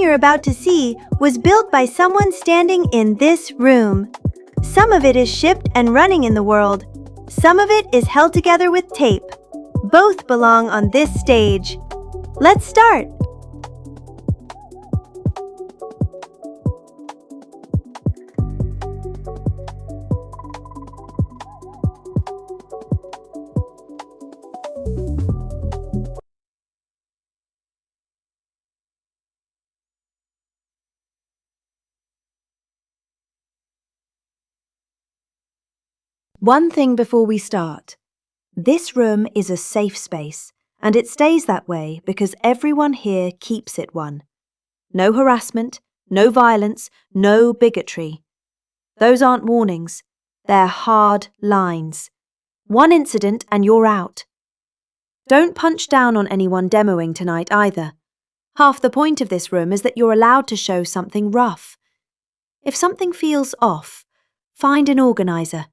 you're about to see was built by someone standing in this room. Some of it is shipped and running in the world. Some of it is held together with tape. Both belong on this stage. Let's start. One thing before we start. This room is a safe space, and it stays that way because everyone here keeps it one. No harassment, no violence, no bigotry. Those aren't warnings. They're hard lines. One incident and you're out. Don't punch down on anyone demoing tonight either. Half the point of this room is that you're allowed to show something rough. If something feels off, find an organizer.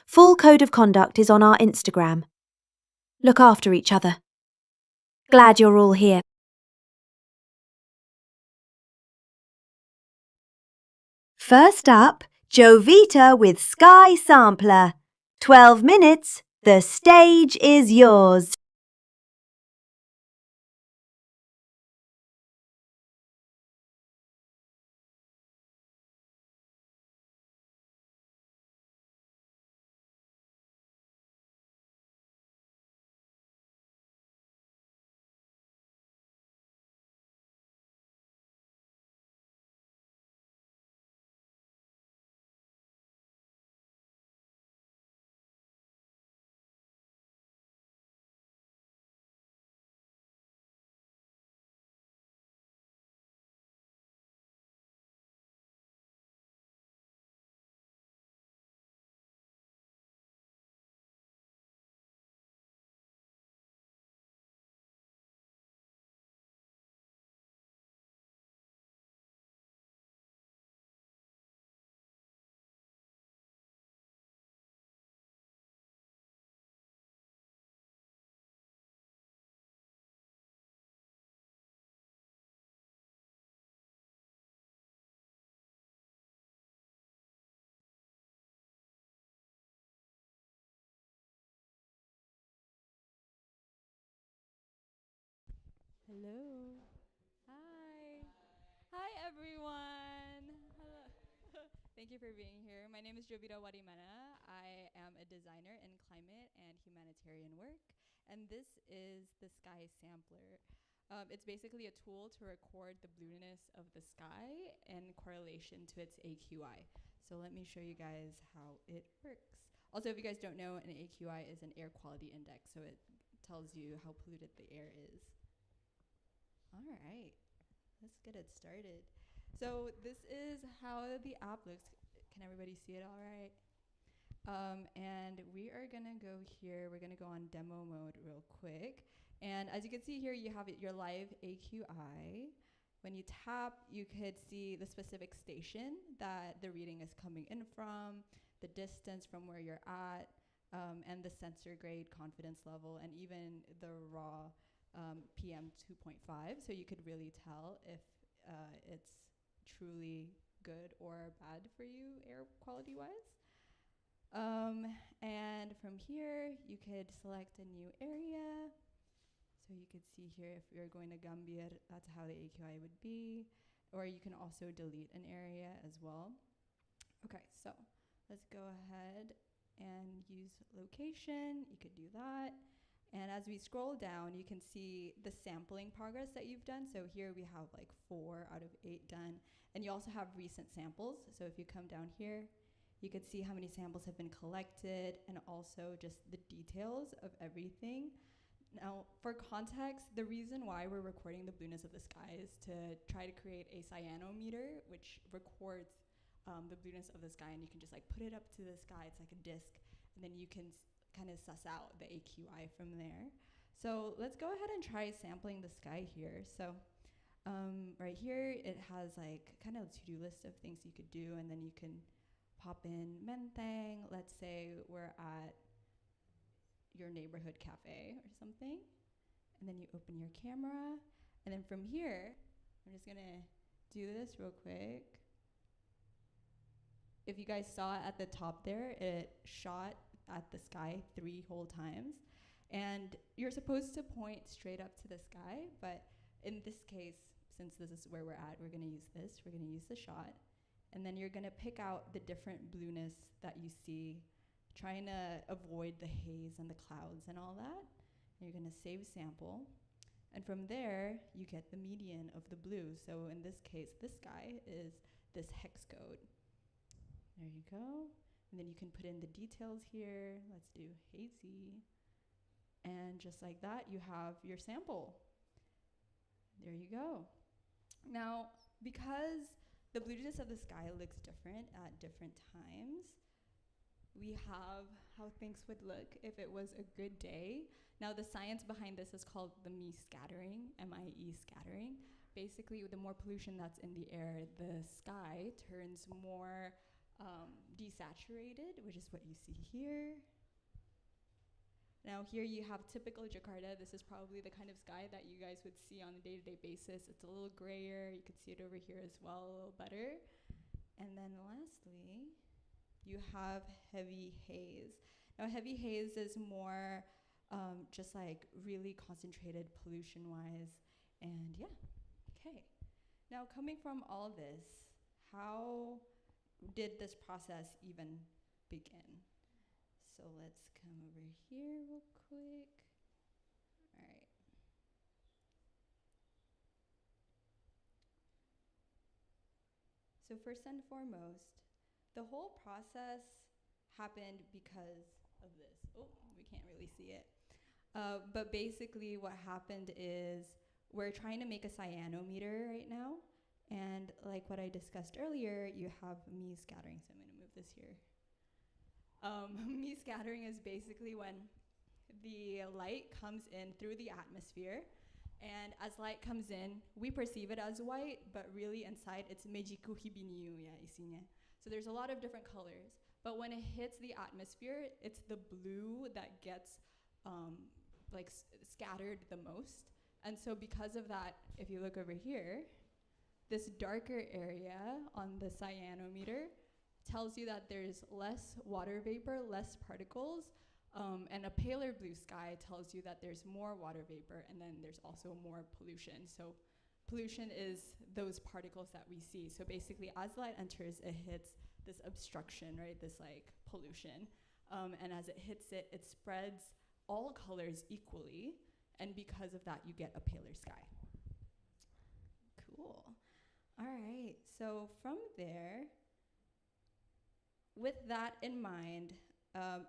Full code of conduct is on our Instagram. Look after each other. Glad you're all here. First up, Jovita with Sky Sampler. 12 minutes, the stage is yours. Hello. Hi. Hi, everyone. Hello. Thank you for being here. My name is Jovita Warimana. I am a designer in climate and humanitarian work, and this is the Sky Sampler. It's basically a tool to record the blueness of the sky in correlation to its AQI. So let me show you guys how it works. Also, if you guys don't know, an AQI is an air quality index, so it tells you how polluted the air is. All right, let's get it started. So this is how the app looks. Can everybody see it all right? And we are gonna go here. We're gonna go on demo mode real quick. And as you can see here, you have your live AQI. When you tap, you could see the specific station that the reading is coming in from, the distance from where you're at, and the sensor grade, confidence level, and even the raw PM 2.5. So you could really tell if it's truly good or bad for you air quality wise. And from here, you could select a new area. So you could see here if you're going to Gambir, that's how the AQI would be. Or you can also delete an area as well. Okay, so let's go ahead and use location. You could do that. And as we scroll down, you can see the sampling progress that you've done. So here we have like 4 out of 8 done. And you also have recent samples. So if you come down here, you could see how many samples have been collected and also just the details of everything. Now, for context, the reason why we're recording the blueness of the sky is to try to create a cyanometer, which records the blueness of the sky, and you can just like put it up to the sky. It's like a disc, and then you can kind of suss out the AQI from there. So let's go ahead and try sampling the sky here. So right here, it has like kind of a to-do list of things you could do, and then you can pop in Menteng. Let's say we're at your neighborhood cafe or something, and then you open your camera, and then from here I'm just gonna do this real quick. If you guys saw at the top there, it shot at the sky 3 whole times. And you're supposed to point straight up to the sky, but in this case, since this is where we're at, we're gonna use this. We're gonna use the shot. And then you're gonna pick out the different blueness that you see, trying to avoid the haze and the clouds and all that. And you're gonna save sample. And from there, you get the median of the blue. So in this case, this guy is this hex code. There you go. And then you can put in the details here. Let's do hazy. And just like that, you have your sample. There you go. Now, because the blueness of the sky looks different at different times, we have how things would look if it was a good day. Now, the science behind this is called the MIE scattering, M-I-E scattering. Basically, the more pollution that's in the air, the sky turns more desaturated, which is what you see here. Now here you have typical Jakarta. This is probably the kind of sky that you guys would see on a day-to-day basis. It's a little grayer. You can see it over here as well, a little better. And then lastly, you have heavy haze. Now heavy haze is more just like really concentrated pollution-wise. And yeah, okay. Now coming from all this, how did this process even begin? So let's come over here real quick. All right. So first and foremost, the whole process happened because of this. Oh, we can't really see it. But basically what happened is we're trying to make a cyanometer right now. And like what I discussed earlier, you have MIE scattering. So I'm gonna move this here. MIE scattering is basically when the light comes in through the atmosphere, and as light comes in, we perceive it as white, but really inside it's mejiku hibiniu ya isinya. So there's a lot of different colors, but when it hits the atmosphere, it's the blue that gets scattered the most. And so because of that, if you look over here, this darker area on the cyanometer tells you that there's less water vapor, less particles, and a paler blue sky tells you that there's more water vapor, and then there's also more pollution. So pollution is those particles that we see. So basically, as light enters, it hits this obstruction, right? This like pollution. And as it hits it, it spreads all colors equally, and because of that, you get a paler sky. Cool. All right, so from there, with that in mind,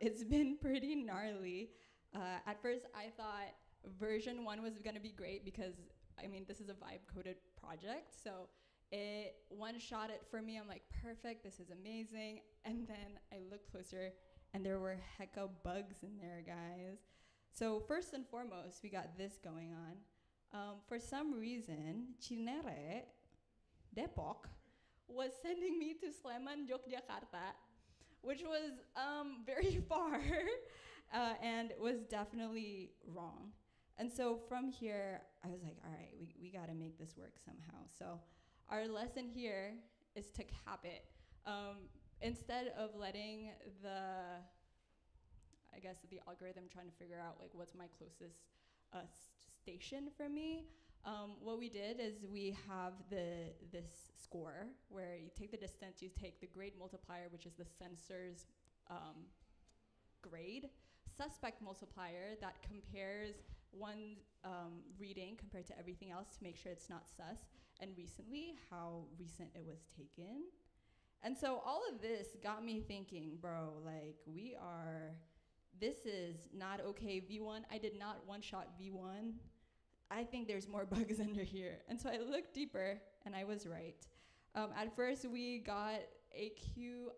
it's been pretty gnarly. At first, I thought version 1 was gonna be great because, I mean, this is a vibe-coded project, so it one-shot it for me. I'm like, perfect, this is amazing. And then I looked closer, and there were hecka bugs in there, guys. So first and foremost, we got this going on. For some reason, Cinere, Depok, was sending me to Sleman, Yogyakarta, which was very far and was definitely wrong. And so from here, I was like, all right, we gotta make this work somehow. So our lesson here is to cap it. Instead of letting the algorithm trying to figure out like what's my closest station for me, what we did is we have this score where you take the distance, you take the grade multiplier, which is the sensor's grade, suspect multiplier that compares one reading compared to everything else to make sure it's not sus, and recently, how recent it was taken. And so all of this got me thinking, bro, like this is not okay, V1. I did not one-shot V1. I think there's more bugs under here. And so I looked deeper, and I was right. At first, we got AQICN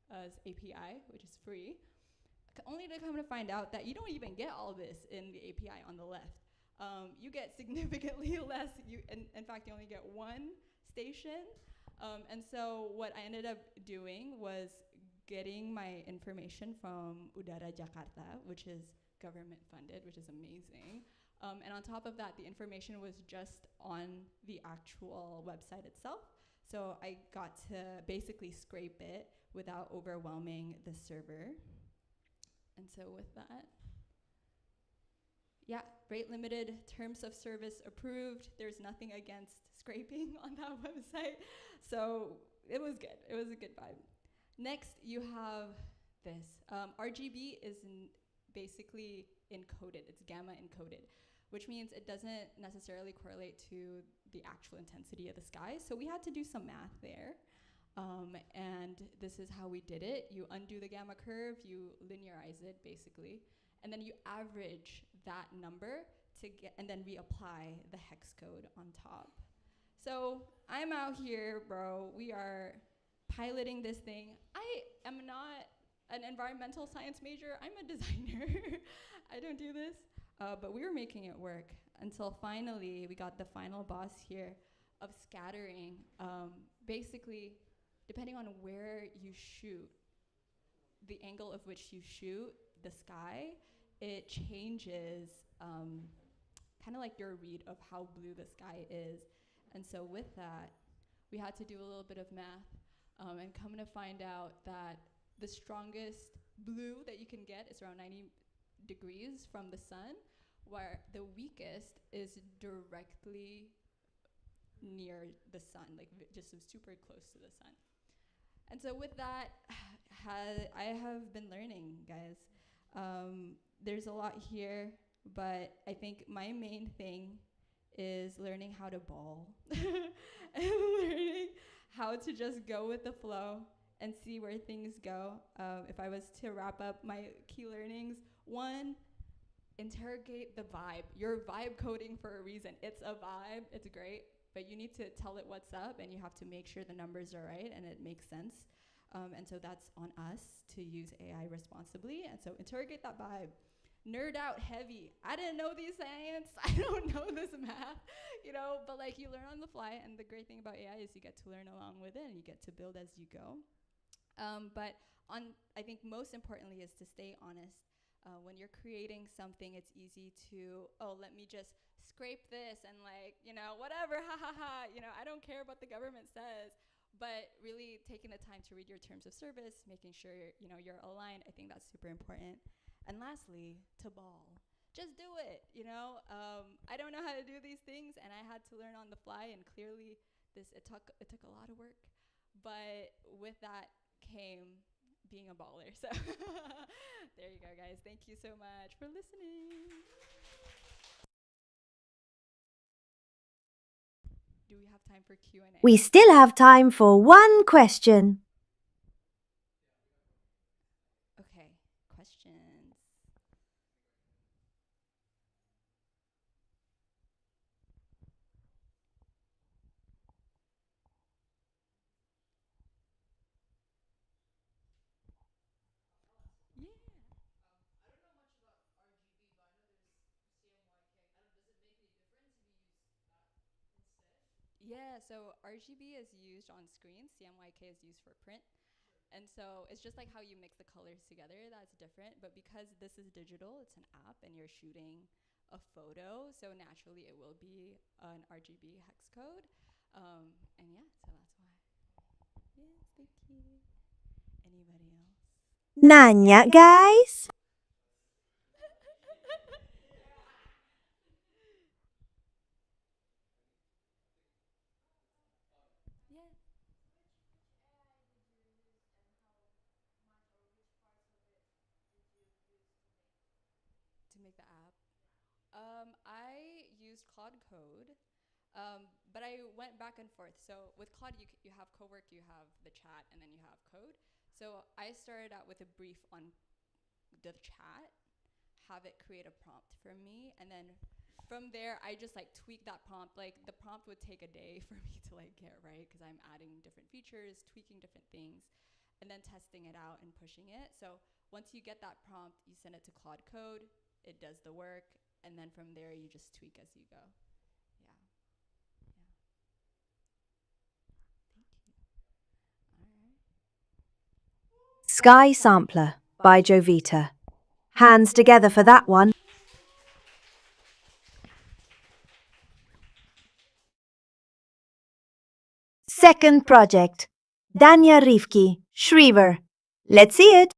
as API, which is free, only to come to find out that you don't even get all this in the API on the left. You get significantly less. In fact, you only get one station. And so what I ended up doing was getting my information from Udara Jakarta, which is government funded, which is amazing. And on top of that, the information was just on the actual website itself. So I got to basically scrape it without overwhelming the server. And so with that, yeah, rate limited, terms of service approved. There's nothing against scraping on that website. So it was good. It was a good vibe. Next, you have this. RGB is basically encoded. It's gamma encoded, which means it doesn't necessarily correlate to the actual intensity of the sky. So we had to do some math there. And this is how we did it. You undo the gamma curve, you linearize it basically, and then you average that number to get, and then reapply the hex code on top. So I'm out here, bro. We are piloting this thing. I am not an environmental science major. I'm a designer. I don't do this. But we were making it work until finally we got the final boss here of scattering. Basically, depending on where you shoot, the angle of which you shoot the sky, it changes kind of like your read of how blue the sky is. And so with that, we had to do a little bit of math and come to find out that the strongest blue that you can get is around 90 degrees from the sun, where the weakest is directly near the sun, like just super close to the sun. And so with that, I have been learning, guys. There's a lot here, but I think my main thing is learning how to ball and learning how to just go with the flow and see where things go. If I was to wrap up my key learnings, one, interrogate the vibe. You're vibe coding for a reason. It's a vibe, it's great, but you need to tell it what's up, and you have to make sure the numbers are right and it makes sense. And so that's on us to use AI responsibly. And so interrogate that vibe. Nerd out heavy. I didn't know these science. I don't know this math, but like you learn on the fly. And the great thing about AI is you get to learn along with it and you get to build as you go. But I think most importantly is to stay honest. When you're creating something, it's easy to, let me just scrape this and whatever, ha ha ha. I don't care what the government says. But really taking the time to read your terms of service, making sure you're aligned, I think that's super important. And lastly, to ball. Just do it, I don't know how to do these things, and I had to learn on the fly, and clearly it took a lot of work. But with that came being a baller. So there you go, guys. Thank you so much for listening. Do we have time for Q&A? We still have time for one question. Okay, questions. Yeah. Yeah, so RGB is used on screen, CMYK is used for print. And so it's just like how you mix the colors together, that's different. But because this is digital, it's an app and you're shooting a photo, so naturally it will be an RGB hex code. And yeah, so that's why. Yes, thank you. Anybody else? Nanya, guys? Yeah. To make the app. I used Claude Code, but I went back and forth. So with Claude, you have cowork, you have the chat, and then you have code. So I started out with a brief on the chat, have it create a prompt for me, and then from there, I just tweak that prompt. Like the prompt would take a day for me to get right, because I'm adding different features, tweaking different things, and then testing it out and pushing it. So once you get that prompt, you send it to Claude Code, it does the work, and then from there you just tweak as you go. Yeah. Thank you. All right. Sky Sampler by Jovita. Hands together for that one. Second project. Danya Rifki, Shriver. Let's see it.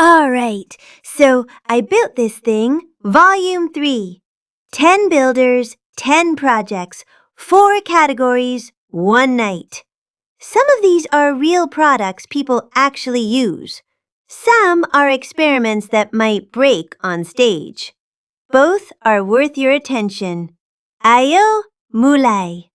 Alright, so I built this thing, Volume 3. 10 builders, 10 projects, 4 categories, 1 night. Some of these are real products people actually use. Some are experiments that might break on stage. Both are worth your attention. Ayo mulai.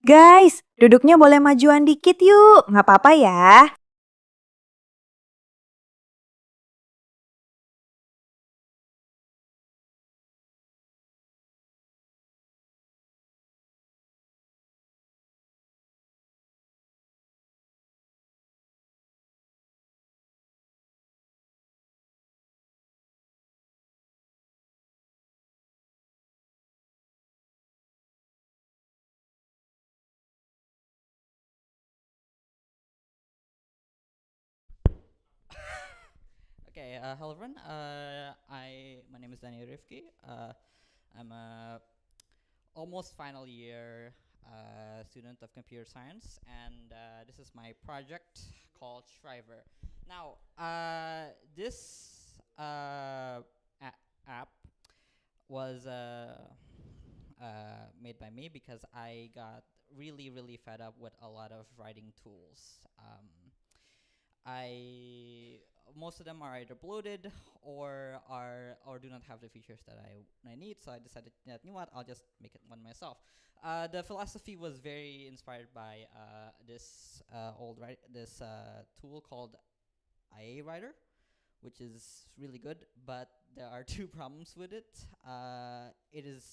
Guys, duduknya boleh majuan dikit yuk, nggak apa-apa ya. Okay, hello everyone. My name is Daniel Rifki. I'm a almost final year student of computer science, and this is my project called Shriver. Now, this app was made by me because I got really fed up with a lot of writing tools. I Most of them are either bloated or do not have the features that I need. So I decided, yeah, you know what? I'll just make it one myself. The philosophy was very inspired by this tool called IA Writer, which is really good, but there are two problems with it. It is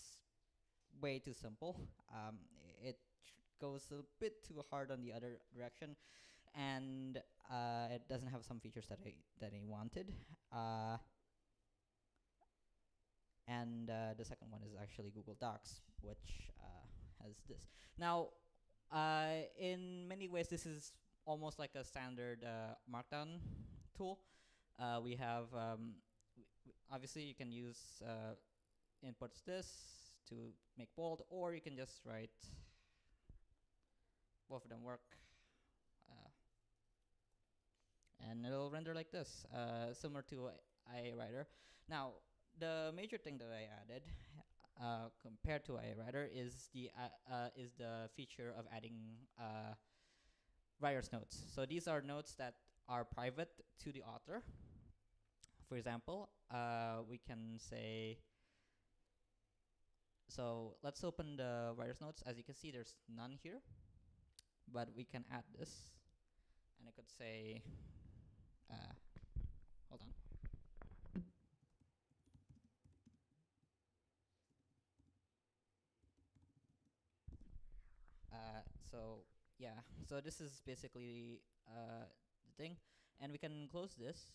way too simple. It goes a bit too hard on the other direction, and it doesn't have some features that I wanted. Uh, and the second one is actually Google Docs, which has this. Now, in many ways, this is almost like a standard Markdown tool. We have obviously you can use inputs this to make bold, or you can just write. Both of them work. Uh, and it'll render like this, similar to IA Writer. Now, the major thing that I added, compared to IA Writer, is the feature of adding writer's notes. So these are notes that are private to the author. For example, we can say. So let's open the writer's notes. As you can see, there's none here, but we can add this, and I could say. Hold on. So yeah, so this is basically the thing, and we can close this,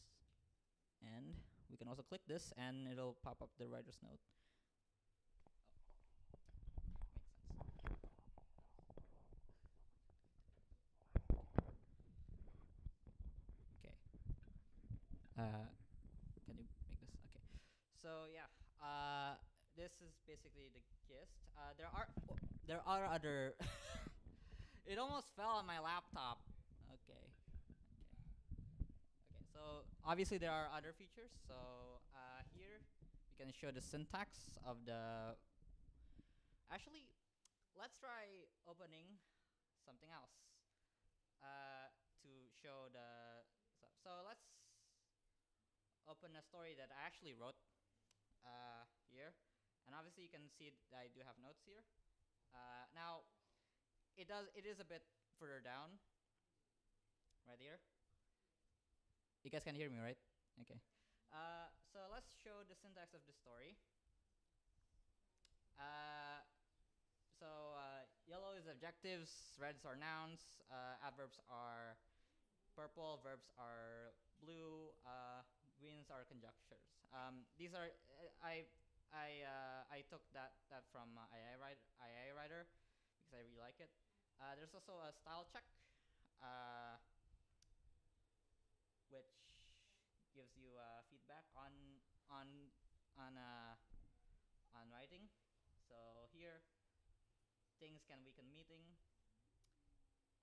and we can also click this, and it'll pop up the writer's note. Okay. Can you make this? Okay. So yeah, this is basically the gist. There are other. It almost fell on my laptop. Okay. Okay, so obviously there are other features. So here we can show the syntax of the. Actually, let's try opening something else to show the stuff. So let's open a story that I actually wrote here, and obviously you can see that I do have notes here. Now, it is a bit further down, right here. You guys can hear me, right? Okay. So let's show the syntax of the story. Uh, Yellow is adjectives, reds are nouns, adverbs are purple, verbs are blue, greens are conjunctures. These are I took that from AI Writer because I really like it. There's also a style check, uh, which gives you feedback on on uh, on writing. So here, things can weaken meaning,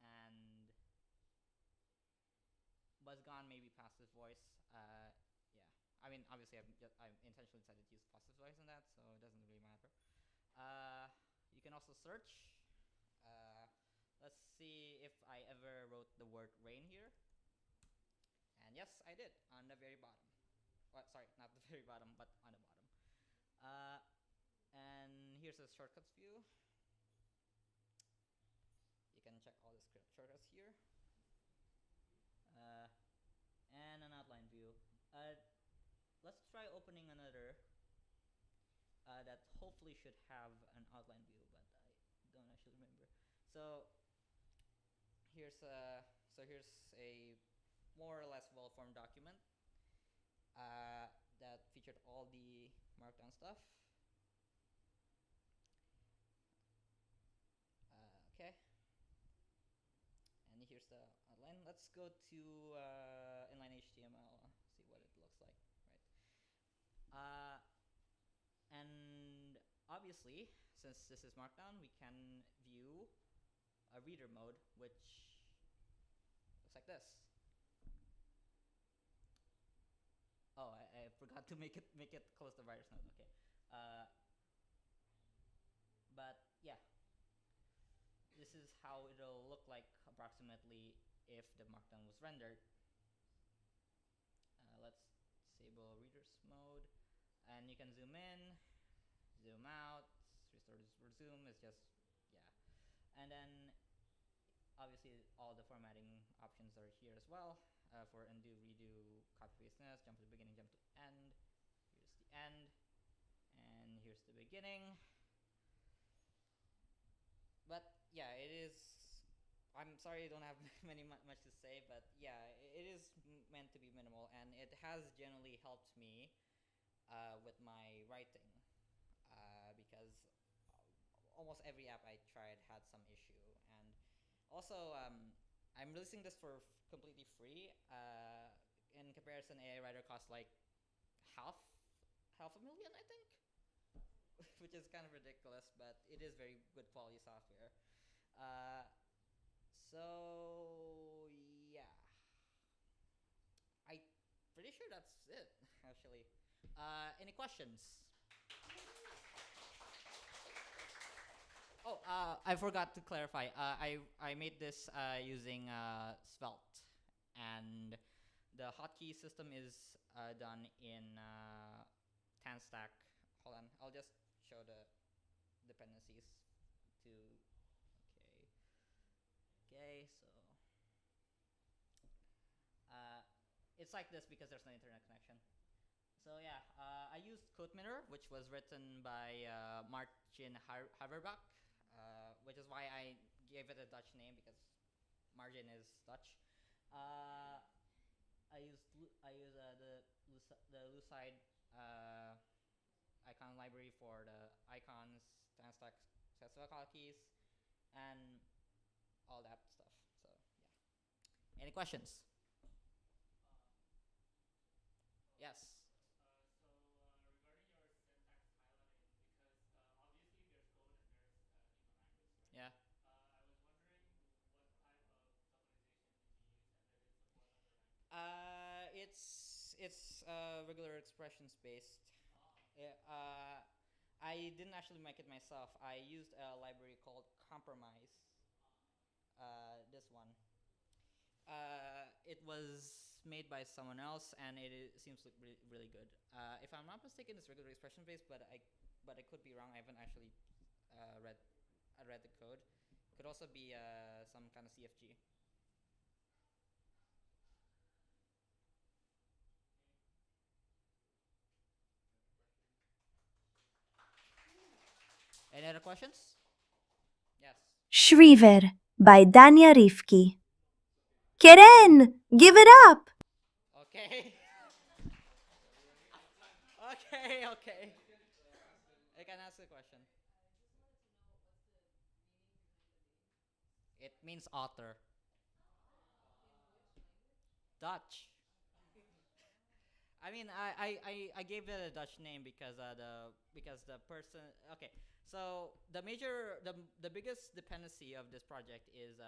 and was gone maybe passive voice. Yeah, I mean obviously I intentionally decided to use passive voice in that, so it doesn't really matter. You can also search. Uh, let's see if I ever wrote the word rain here. And yes, I did on the very bottom. Well, sorry, not the very bottom, but on the bottom. Uh, and here's a shortcuts view. You can check all the shortcuts here. And an outline view. Let's try opening another that hopefully should have an outline view, but I don't actually remember. So here's a more or less well-formed document that featured all the markdown stuff. Okay. And here's the outline. Let's go to inline HTML, see what it looks like, right? And obviously, since this is Markdown, we can view a reader mode, which looks like this. Oh, I forgot to make it close the writer's node. Okay, but yeah, this is how it'll look like approximately if the Markdown was rendered. Let's disable reader's mode, and you can zoom in, zoom out, restore resume. It's just yeah, and then obviously all the formatting options are here as well for undo, redo, copy paste this, jump to the beginning, jump to end. Here's the end, and here's the beginning. But yeah, it is. I'm sorry I don't have much to say, but yeah, it is meant to be minimal, and it has generally helped me with my writing because almost every app I tried had some issue. And also, I'm releasing this for completely free. In comparison, AI Writer costs like half a million, I think, which is kind of ridiculous, but it is very good quality software. So yeah, I'm pretty sure that's it. Actually, any questions? Oh, I forgot to clarify. I made this using Svelte, and the hotkey system is done in TanStack. Hold on, I'll just show the dependencies to. Okay, so it's like this because there's no internet connection. So yeah, I used CodeMinr, which was written by Martin Haverbach, which is why I gave it a Dutch name because Margin is Dutch. I use the Lucide icon library for the icons, TanStack sets of hotkeys, and all that stuff. So yeah. Any questions? Yes. Regarding your syntax highlighting, because obviously there's code and there's human language, right? Yeah. I was wondering what type of tokenization did you use, and does it support other languages? It's regular expressions based. Oh. I didn't actually make it myself. I used a library called compromise. This one. It was made by someone else, and seems to look really good. If I'm not mistaken, it's regular expression based, but I could be wrong. I haven't actually read the code. Could also be some kind of CFG. Any other questions? Yes. Shriver by Dania Rifki. Keren, give it up! Okay. Okay. I can ask the question. It means author. Dutch. I mean, I gave it a Dutch name because the person. Okay, so the biggest dependency of this project is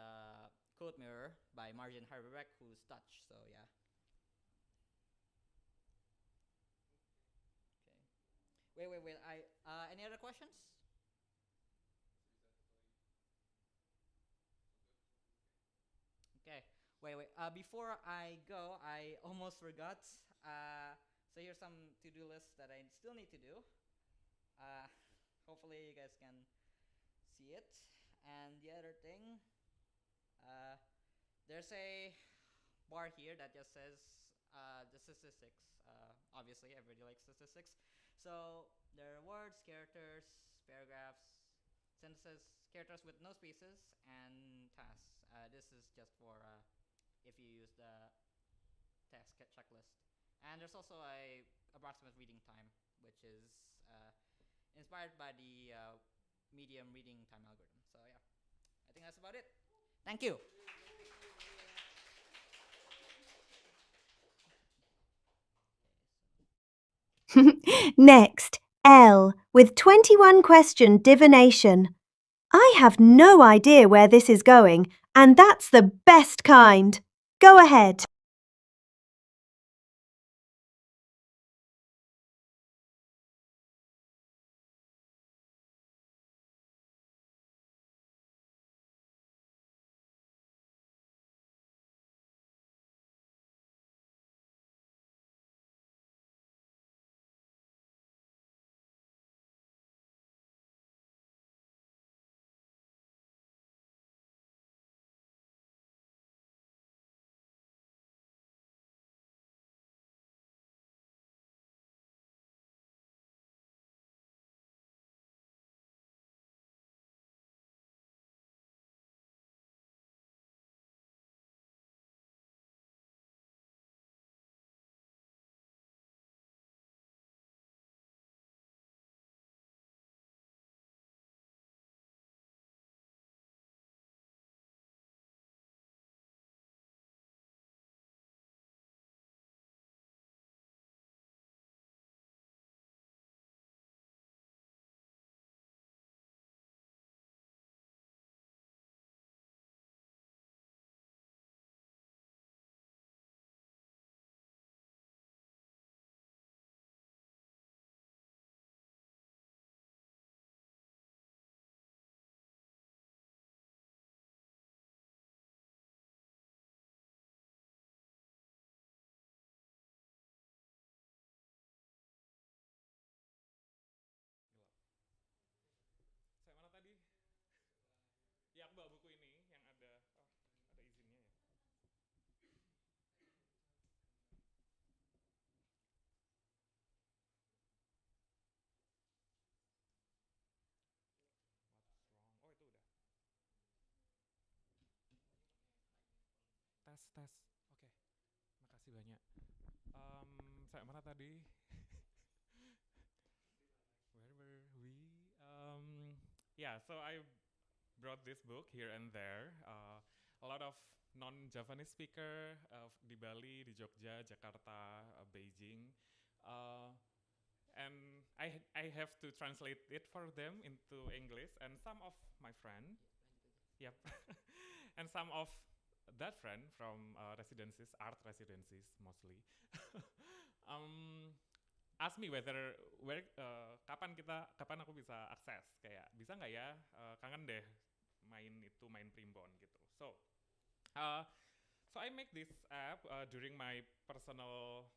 Code Mirror by Martin Harbeck, who's Dutch. So yeah. Okay. Wait. Any other questions? Okay. Wait. Before I go, I almost forgot. So here's some to-do lists that I still need to do. Uh, hopefully you guys can see it. And the other thing, uh, there's a bar here that just says the statistics. Obviously, everybody likes statistics. So there are words, characters, paragraphs, sentences, characters with no spaces, and tasks. This is just for if you use the task checklist. And there's also a approximate reading time, which is inspired by the medium reading time algorithm. So yeah, I think that's about it. Thank you. Next, L with 21 question divination. I have no idea where this is going, and that's the best kind. Go ahead. Saya mana tadi? Ya, aku bawa buku ini yang ada izinnya ya. What's wrong? Oh, itu udah. Tes. Oke. Makasih banyak. Saya mana tadi? Where were we? Yeah, so I brought this book here and there. A lot of non-Javanese speaker di Bali, di Jogja, Jakarta, Beijing, and I have to translate it for them into English. And some of my friend, yep, and some of that friend from residencies, art residencies mostly, ask me kapan aku bisa akses, kayak bisa nggak ya, kangen deh main primbon gitu. Uh, so I make this app during my personal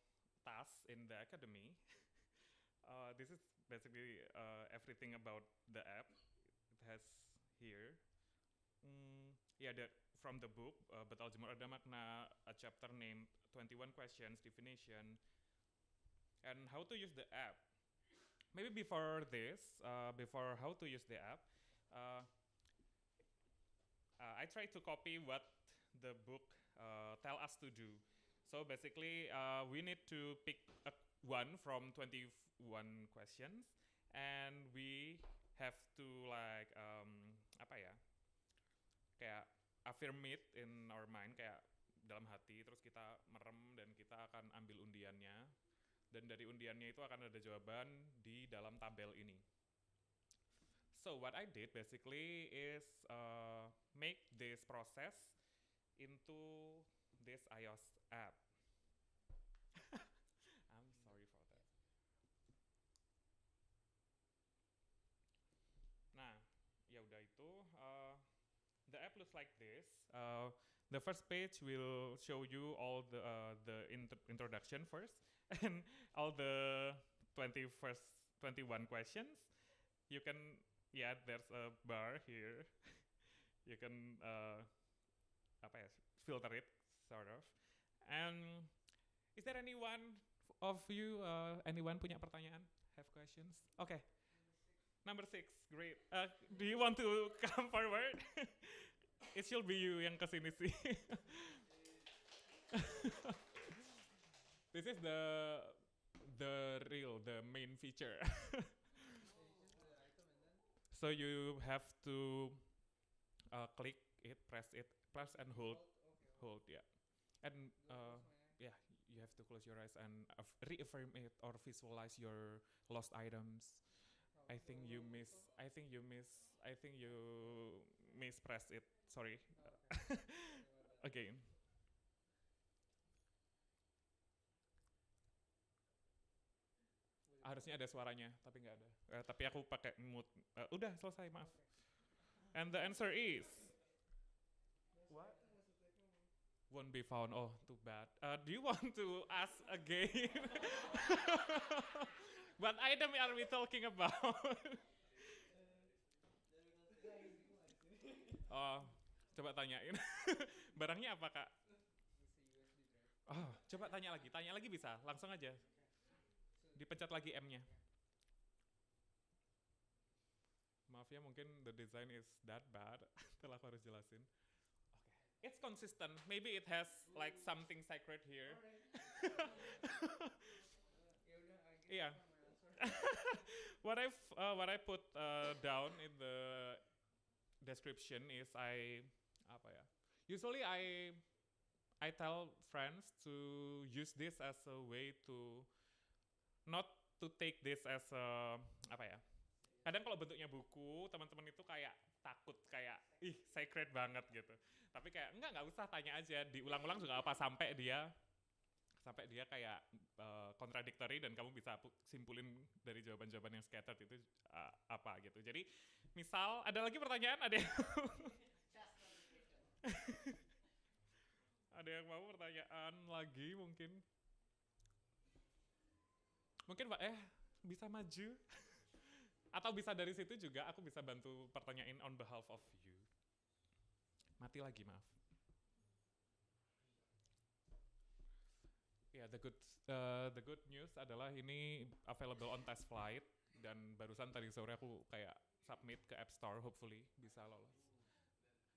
task in the academy. This is basically everything about the app. It has here. Yeah, from the book, Betal Jemur Ada Makna, a chapter named 21 Questions, Definition, and how to use the app. Maybe before this, before how to use the app, I try to copy what the book tell us to do. So basically, we need to pick one from 21 questions, and we have to like apa ya, kayak affirm it in our mind, kayak dalam hati, terus kita merem dan kita akan ambil undiannya, dan dari undiannya itu akan ada jawaban di dalam tabel ini. So what I did basically is make this process into this iOS app. I'm sorry for that. Nah, ya udah itu. The app looks like this. The first page will show you all the introduction first, and all the 21 questions. You can, yeah, there's a bar here. You can apa ya, filter it sort of. And is there anyone of you, anyone punya pertanyaan? Have questions? Okay. Number 6, great. Do you want to come forward? It should be you yang kesini sih. This is the main feature. So you have to click it, press and hold, yeah. And yeah, you have to close your eyes and reaffirm it or visualize your lost items. I think you mispress it. Sorry. Again. Harusnya ada suaranya, tapi nggak ada. Tapi aku pakai mute. Udah selesai, maaf. And the answer is what? Won't be found. Oh, too bad. Do you want to ask again? What item are we talking about? Oh, coba tanyain. Barangnya apa, Kak? Oh, coba tanya lagi bisa, langsung aja. Dipencet lagi M-nya. Maaf ya, mungkin the design is that bad. Setelah aku harus jelasin. Okay. It's consistent. Maybe it has like something sacred here. Yeah. What I put down in the description is usually I tell friends to use this as a way to not to take this as a kadang kalau bentuknya buku teman-teman itu kayak takut, kayak sacred banget gitu, tapi kayak nggak usah, tanya aja, diulang-ulang juga apa sampai dia kayak contradictory dan kamu bisa simpulin dari jawaban-jawaban yang scattered itu apa gitu. Jadi misal ada lagi pertanyaan, ada yang ada yang mau pertanyaan lagi mungkin Pak bisa maju atau bisa dari situ juga aku bisa bantu pertanyaan on behalf of you. Mati lagi, maaf. Ya, the good news adalah ini available on test flight dan barusan tadi sore aku kayak submit ke App Store, hopefully bisa lolos.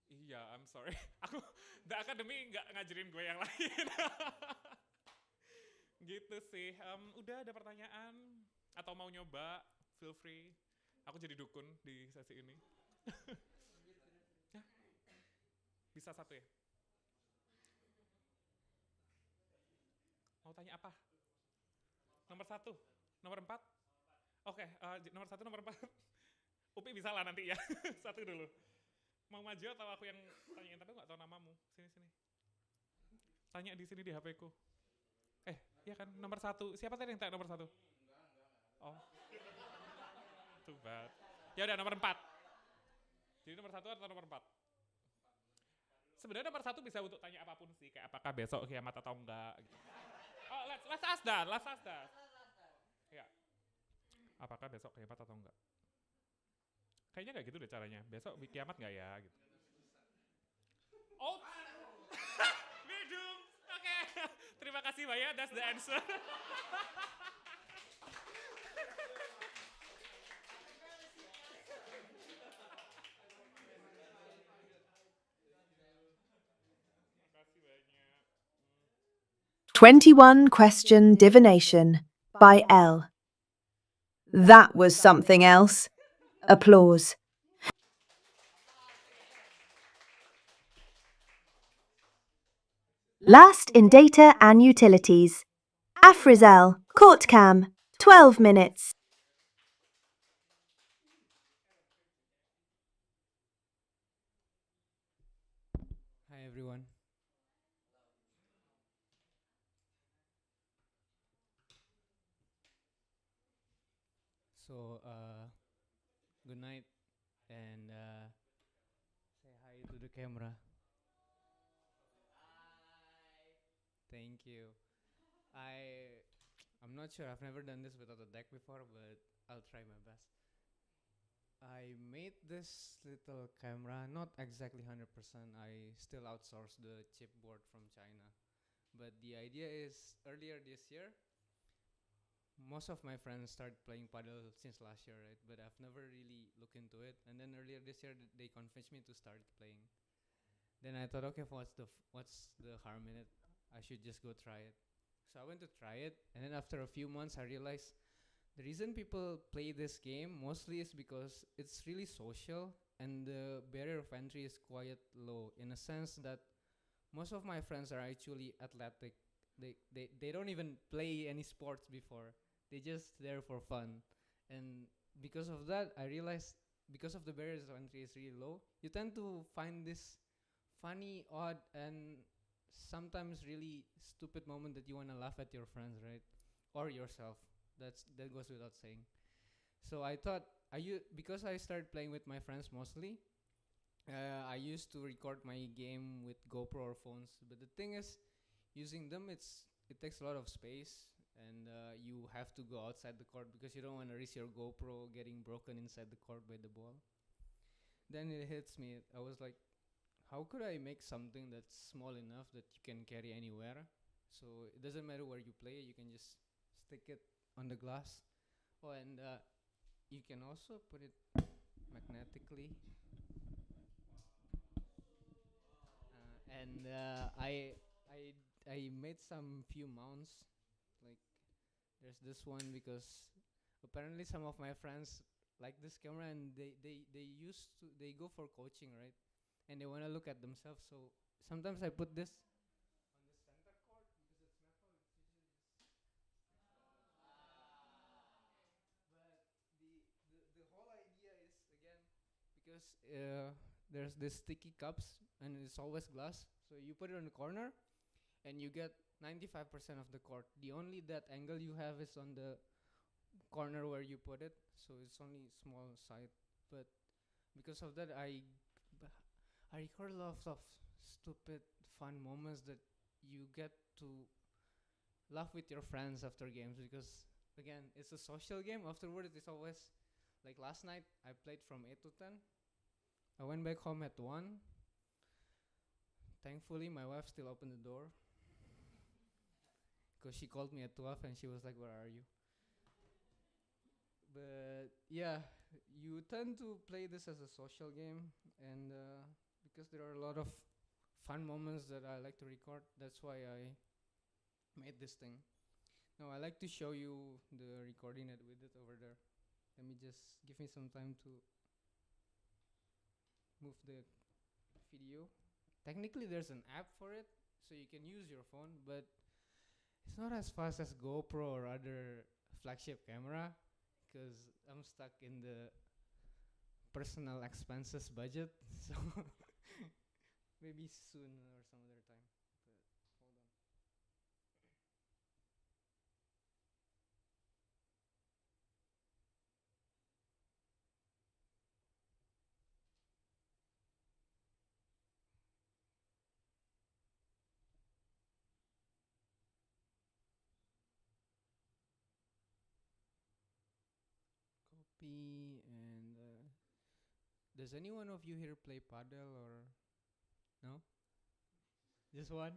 Iya, I'm sorry. Aku The Academy nggak ngajarin gue yang lain. Gitu sih. Udah ada pertanyaan atau mau nyoba? Feel free. Aku jadi dukun di sesi ini. Ya. Bisa satu ya? Mau tanya apa? Nomor 1? Nomor 4? Oke, nomor 1, nomor 4. Upi bisa lah nanti ya. Satu dulu. Mau maju atau aku yang tanyain, tapi nggak tahu namamu. Sini. Tanya di sini di HP-ku. Iya kan, nomor 1. Siapa tadi yang tanya nomor 1? Oh. Too bad. Ya udah, nomor 4. Jadi nomor 1 atau nomor 4? Sebenarnya nomor 1 bisa untuk tanya apapun sih, kayak apakah besok kiamat atau enggak. Gitu. Oh, let's ask that. Ya. Apakah besok kiamat atau enggak? Kayaknya nggak gitu deh caranya. Besok kiamat nggak ya? Gitu. Oh, bidung. Oke. Terima kasih Maya. That's the answer. 21 Question Divination by L. That was something else. Applause. Last in Data and Utilities. Afrizel, Court Cam, 12 minutes. Hi everyone. So, good night and say hi to the camera. Hi. Thank you. I'm not sure. I've never done this without a deck before, but I'll try my best. I made this little camera, not exactly 100%. I still outsourced the chipboard from China. But the idea is earlier this year, most of my friends started playing paddle since last year, right? But I've never really looked into it. And then earlier this year, they convinced me to start playing. Then I thought, okay, what's the harm in it? I should just go try it. So I went to try it, and then after a few months, I realized the reason people play this game mostly is because it's really social, and the barrier of entry is quite low. In a sense that most of my friends are actually athletic. They don't even play any sports before. They just there for fun. And because of that, I realized because of the barriers of entry is really low, you tend to find this funny, odd, and sometimes really stupid moment that you want to laugh at your friends, right? Or yourself. That goes without saying. So I thought because I started playing with my friends mostly, I used to record my game with GoPro or phones, but the thing is, using them it takes a lot of space, and you have to go outside the court because you don't want to risk your GoPro getting broken inside the court by the ball. Then it hits me. I was like, how could I make something that's small enough that you can carry anywhere? So it doesn't matter where you play, you can just stick it on the glass. Oh, and you can also put it magnetically. And I made some few mounts. Like there's this one because apparently some of my friends like this camera, and they go for coaching, right? And they want to look at themselves. So sometimes I put this on the center cord because it's metal. It's usually but the whole idea is again because there's this sticky cups and it's always glass. So you put it on the corner and you get 95% of the cord. The only that angle you have is on the corner where you put it, so it's only small side. But because of that, I record lots of stupid fun moments that you get to laugh with your friends after games because again, it's a social game. Afterward, it's always like last night. I played from 8 to 10. I went back home at 1. Thankfully, my wife still opened the door because she called me at 12 and she was like, "Where are you?" But yeah, you tend to play this as a social game, and because there are a lot of fun moments that I like to record, that's why I made this thing. Now I like to show you the recording that we did over there. Let me just give me some time to move the video. Technically, there's an app for it, so you can use your phone, but it's not as fast as GoPro or other flagship camera because I'm stuck in the personal expenses budget. So maybe soon or some other time. But hold on. see. And does any one of you here play paddle or no? Just one?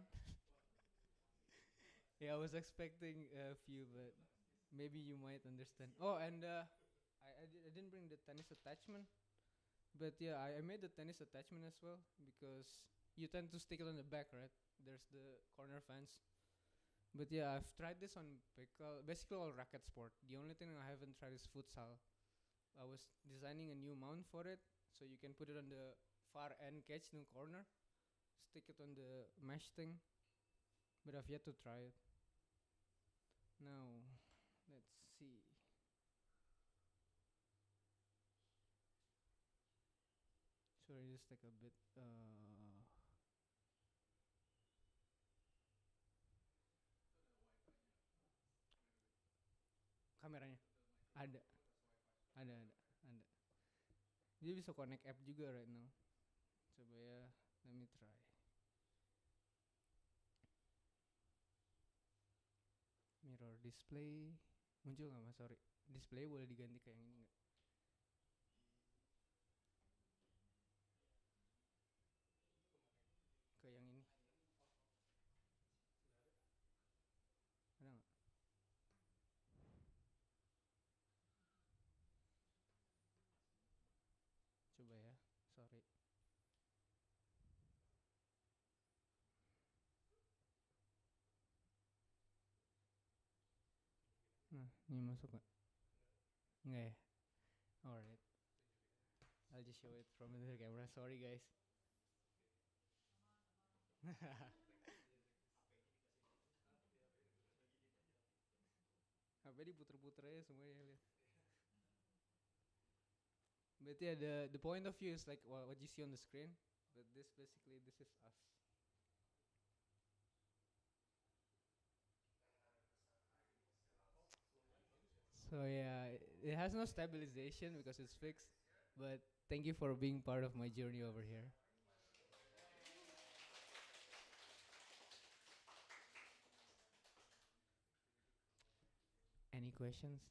Yeah, I was expecting a few, but maybe you might understand. Oh, and I didn't bring the tennis attachment, but yeah, I made the tennis attachment as well because you tend to stick it on the back, right? There's the corner fence. But yeah, I've tried this on basically all racket sport. The only thing I haven't tried is futsal. I was designing a new mount for it, so you can put it on the far end catch in the corner, stick it on the mesh thing, but I've yet to try it. Now, let's see. Sorry, just take a bit. Kameranya ada, ada. Dia bisa connect app juga right now. Coba ya, let me try. Mirror display muncul nggak mas? Sorry, display boleh diganti ke yang ini nggak? Ke yang ini ada nggak? Coba ya, sorry. Nah, ini masuk nggak? Nggak ya? Alright, I'll just show it from the camera. Sorry guys. HP diputer-puter aja semuanya lihat. But yeah, the point of view is like what you see on the screen. But this is us. So yeah, it has no stabilization because it's fixed. But thank you for being part of my journey over here. Any questions?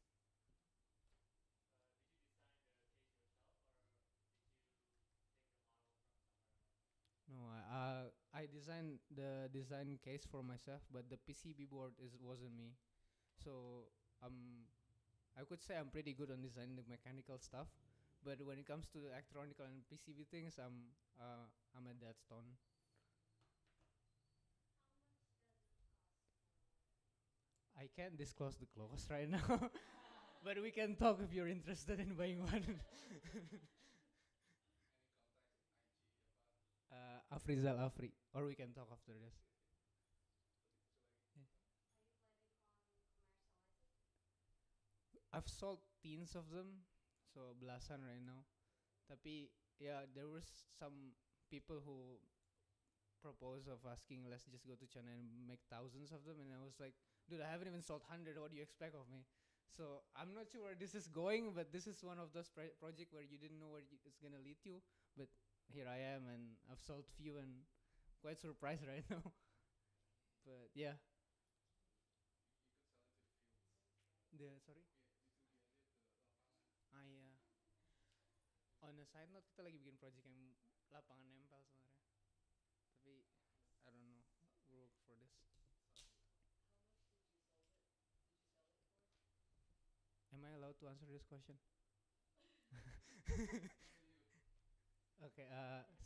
No, I designed the design case for myself, but the PCB board wasn't me. So I could say I'm pretty good on designing the mechanical stuff, but when it comes to the electronic and PCB things, I'm a dead stone. I can't disclose the cost right now, but we can talk if you're interested in buying one. Afrizal Afri, or we can talk after this. I've sold teens of them, so belasan right now. Tapi yeah, there was some people who proposed of asking, let's just go to China and make thousands of them, and I was like, dude, I haven't even sold 100. What do you expect of me? So I'm not sure where this is going, but this is one of those projects where you didn't know where it's gonna lead you. But here I am, and I've sold few, and quite surprised right now. But yeah, sorry. I on a side note, kita lagi bikin project yang lapangan nempel sebenarnya. Tapi I don't know work for this. Am I allowed to answer this question? Okay,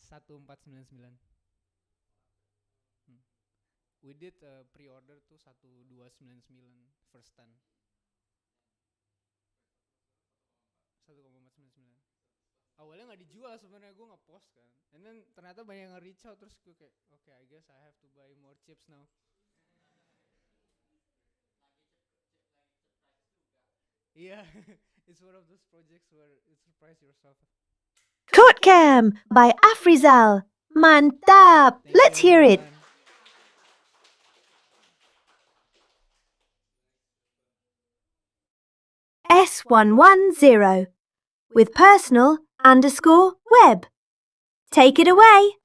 1499. We did pre-order tuh 1299 first 10. 1,499. Awalnya nggak dijual sebenarnya, gue nge-post kan, and then ternyata banyak yang nge-reach out, terus gue kayak okay, I guess I have to buy more chips now. Yeah, it's one of those projects where you surprise yourself. Totcam by Afrizal. Mantap! Thank Let's you, hear it. everyone. S110 with personal_web. Take it away.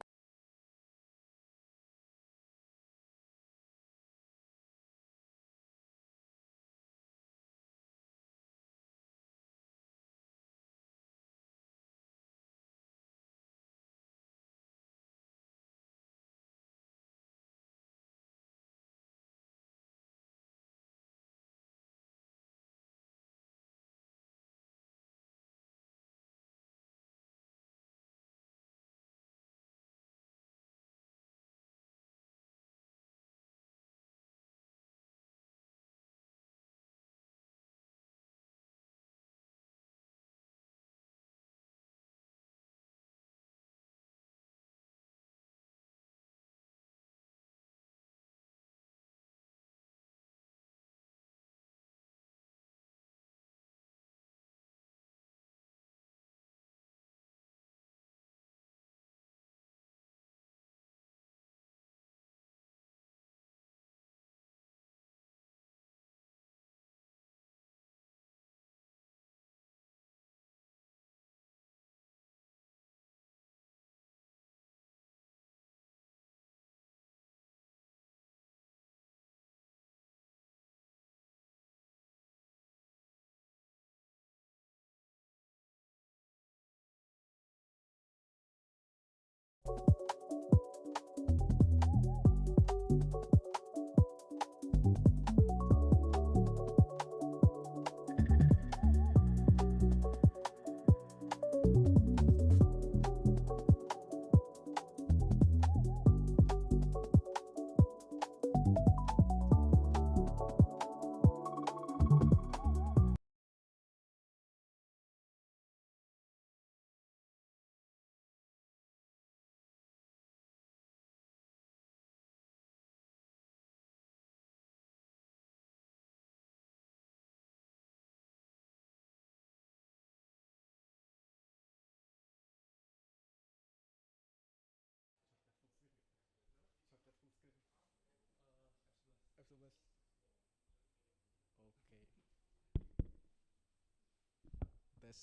F11. Okay.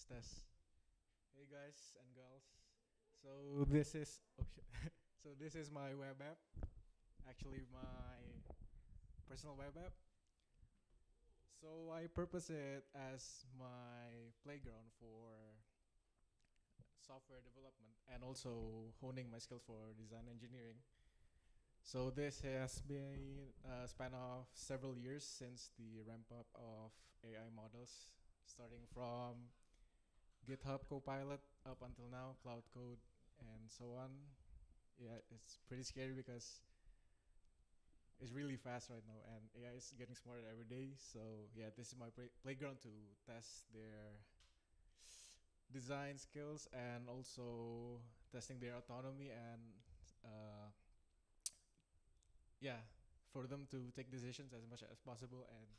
Test. Hey guys and girls. So this is so this is my web app. Actually, my personal web app. So I purpose it as my playground for software development and also honing my skills for design engineering. So this has been a span of several years since the ramp up of AI models, starting from GitHub Copilot up until now, Cloud Code, and so on. Yeah, it's pretty scary because it's really fast right now, and AI is getting smarter every day. So yeah, this is my playground to test their design skills and also testing their autonomy and uh, yeah, for them to take decisions as much as possible and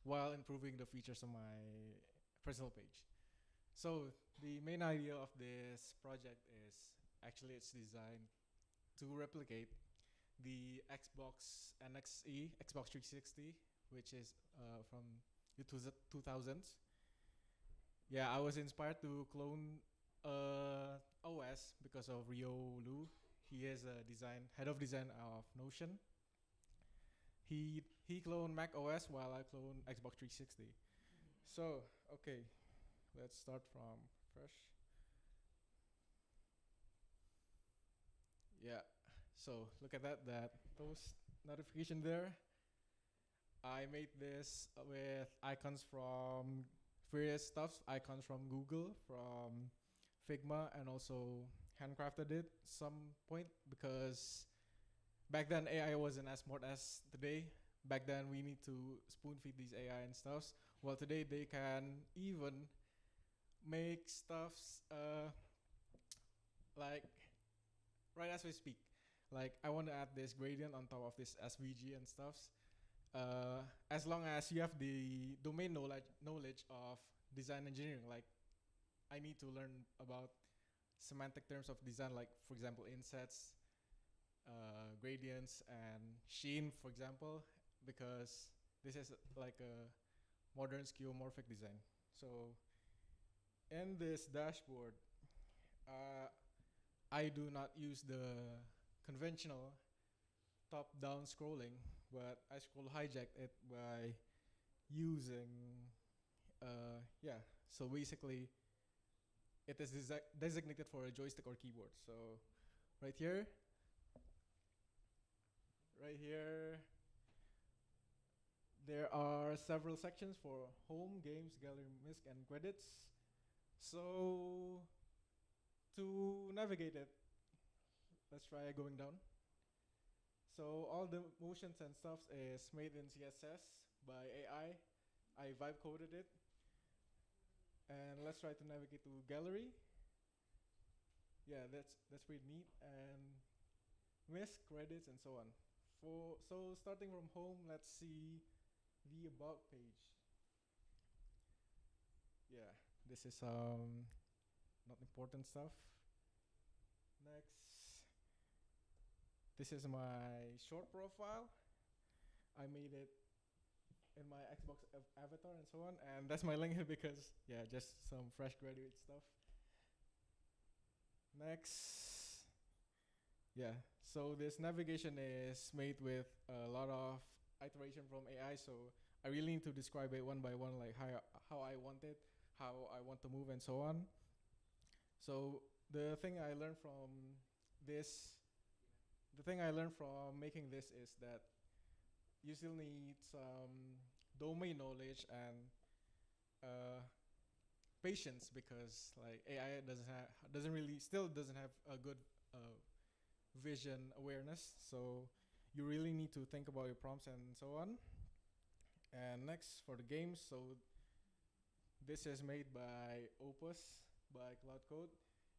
while improving the features on my personal page. So the main idea of this project is actually it's designed to replicate the Xbox NXE, Xbox 360, which is from the 2000s. Yeah, I was inspired to clone OS because of Rio Lu. He is a head of design of Notion. He cloned Mac OS while I cloned Xbox 360. So okay, let's start from fresh. Yeah. So look at that. That post notification there. I made this with icons from various stuffs. Icons from Google, from Figma, and also handcrafted it some point because back then AI wasn't as smart as today. Back then we need to spoon feed these AI and stuffs. While today they can even make stuffs like right as we speak. Like I want to add this gradient on top of this SVG and stuffs. As long as you have the domain knowledge of design engineering, like I need to learn about semantic terms of design, like for example insets, gradients, and sheen, for example, because this is like a modern skeuomorphic design. So in this dashboard, uh, I do not use the conventional top-down scrolling, but I scroll hijack it by using, yeah. So basically, it is designated for a joystick or keyboard. So right here, right here, there are several sections for home, games, gallery, misc, and credits. So to navigate it, let's try going down. So all the motions and stuff is made in CSS by AI. I vibe coded it. And let's try to navigate to gallery. Yeah, that's pretty neat. And misc, credits, and so on. So starting from home, let's see the about page. Yeah, this is not important stuff. Next, this is my short profile. I made it in my Xbox avatar and so on, and that's my link because yeah, just some fresh graduate stuff. Next, yeah. So this navigation is made with a lot of iteration from AI. So I really need to describe it one by one, like how I want it, how I want to move, and so on. So the thing I learned from this, the thing I learned from making this is that you still need some domain knowledge and uh, patience, because like AI doesn't have a good uh, vision awareness. So you really need to think about your prompts and so on. And next for the games, so this is made by Opus by Cloud Code.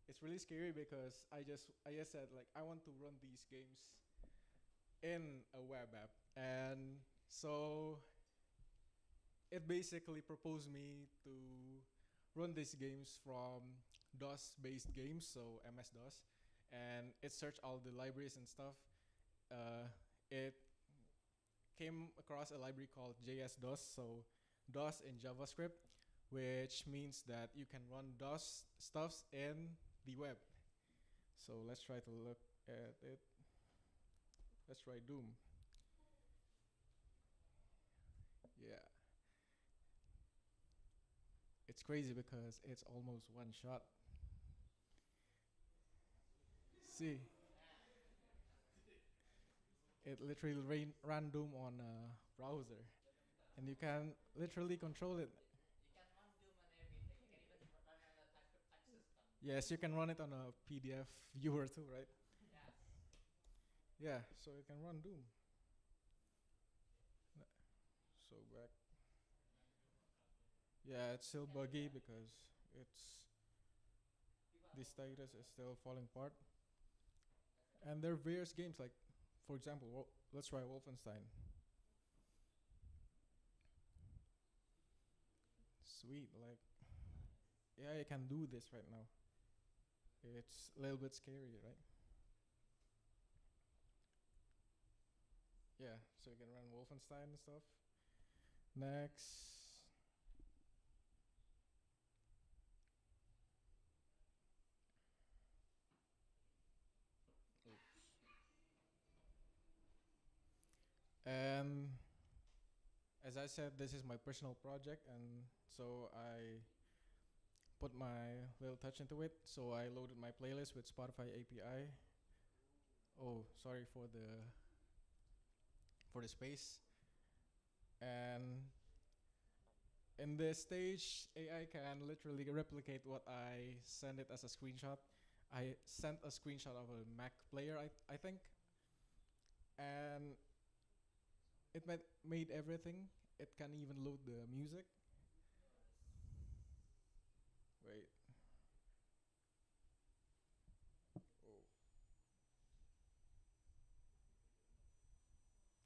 It's really scary because I just said like I want to run these games in a web app, and so it basically proposed me to run these games from DOS based games, so MS DOS, and it searched all the libraries and stuff. It came across a library called JS DOS, so DOS in JavaScript, which means that you can run DOS stuffs in the web. So let's try to look at it. Let's try Doom. Yeah. It's crazy because it's almost one shot. See, it literally ran Doom on a browser, and you can literally control it. Yes, you can run it on a PDF viewer too, right? Yeah, so you can run Doom. So back. Yeah, it's still buggy because it's the status is still falling apart. And there are various games like, for example, let's try Wolfenstein. Sweet, like, yeah, I can do this right now. It's a little bit scary, right? Yeah, so you can run Wolfenstein and stuff. Next. And as I said, this is my personal project, and so I put my little touch into it. So I loaded my playlist with Spotify API. Oh, sorry for the space. And in this stage, AI can literally replicate what I send it as a screenshot. I sent a screenshot of a Mac player, I think, and it made everything. It can even load the music. Wait. Oh.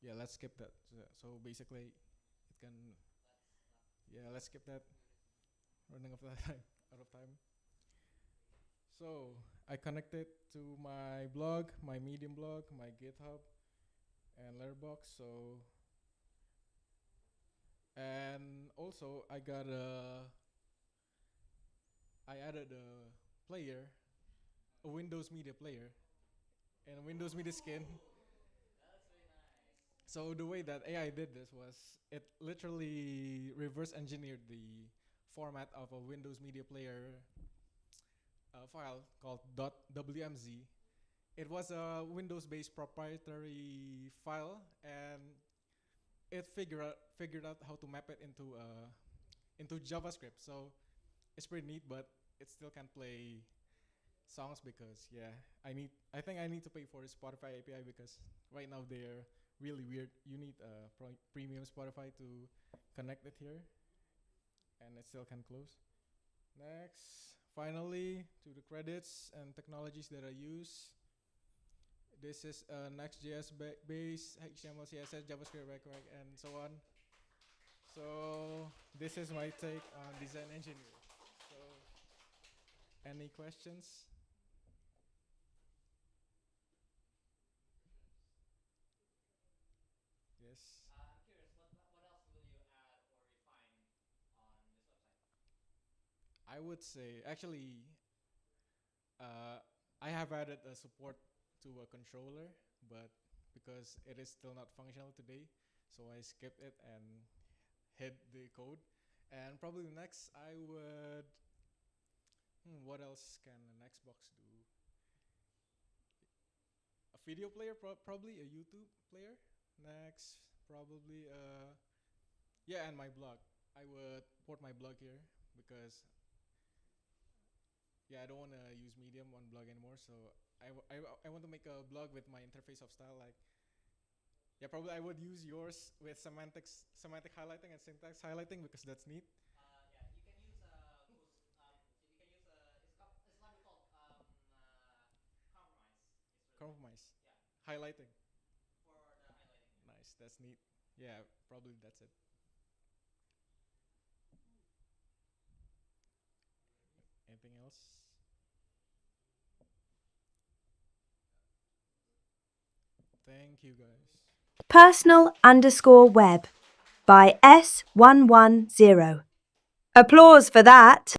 Yeah, let's skip that. So basically, it can. Yeah, let's skip that. Running out of time. Out of time. So I connected to my blog, my Medium blog, my GitHub, and Letterboxd. So and also I added a player, a Windows Media Player, and a Windows Media Skin. So the way that AI did this was it literally reverse engineered the format of a Windows Media Player file called .wmz. It was a Windows-based proprietary file, and it figured out how to map it into JavaScript. So it's pretty neat, but it still can't play songs because I think I need to pay for Spotify API because right now they're really weird. You need a premium Spotify to connect it here, and it still can close. Next, finally, to the credits and technologies that I use. This is Next.js based HTML, CSS, JavaScript, record, and so on. So this is my take on design engineering. So, any questions? Yes. I would say actually, I have added a support to a controller, but because it is still not functional today, so I skipped it and hid the code. And probably next, I would. What else can an Xbox do? video player, probably a YouTube player. Next, probably yeah, and my blog. I would port my blog here because yeah, I don't want to use Medium on blog anymore. So I want to make a blog with my interface of style. Like yeah, probably I would use yours with semantic highlighting and syntax highlighting because that's neat. Compromise. Highlighting. Nice. That's neat. Yeah, probably that's it. Anything else? Thank you guys. Personal_web by S110. Applause for that.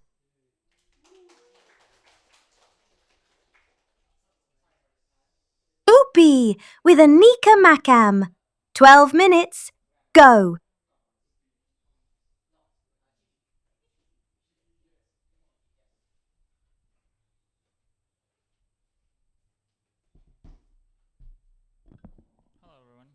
Oopie with Anika Makam. 12 minutes. Go. Hello everyone.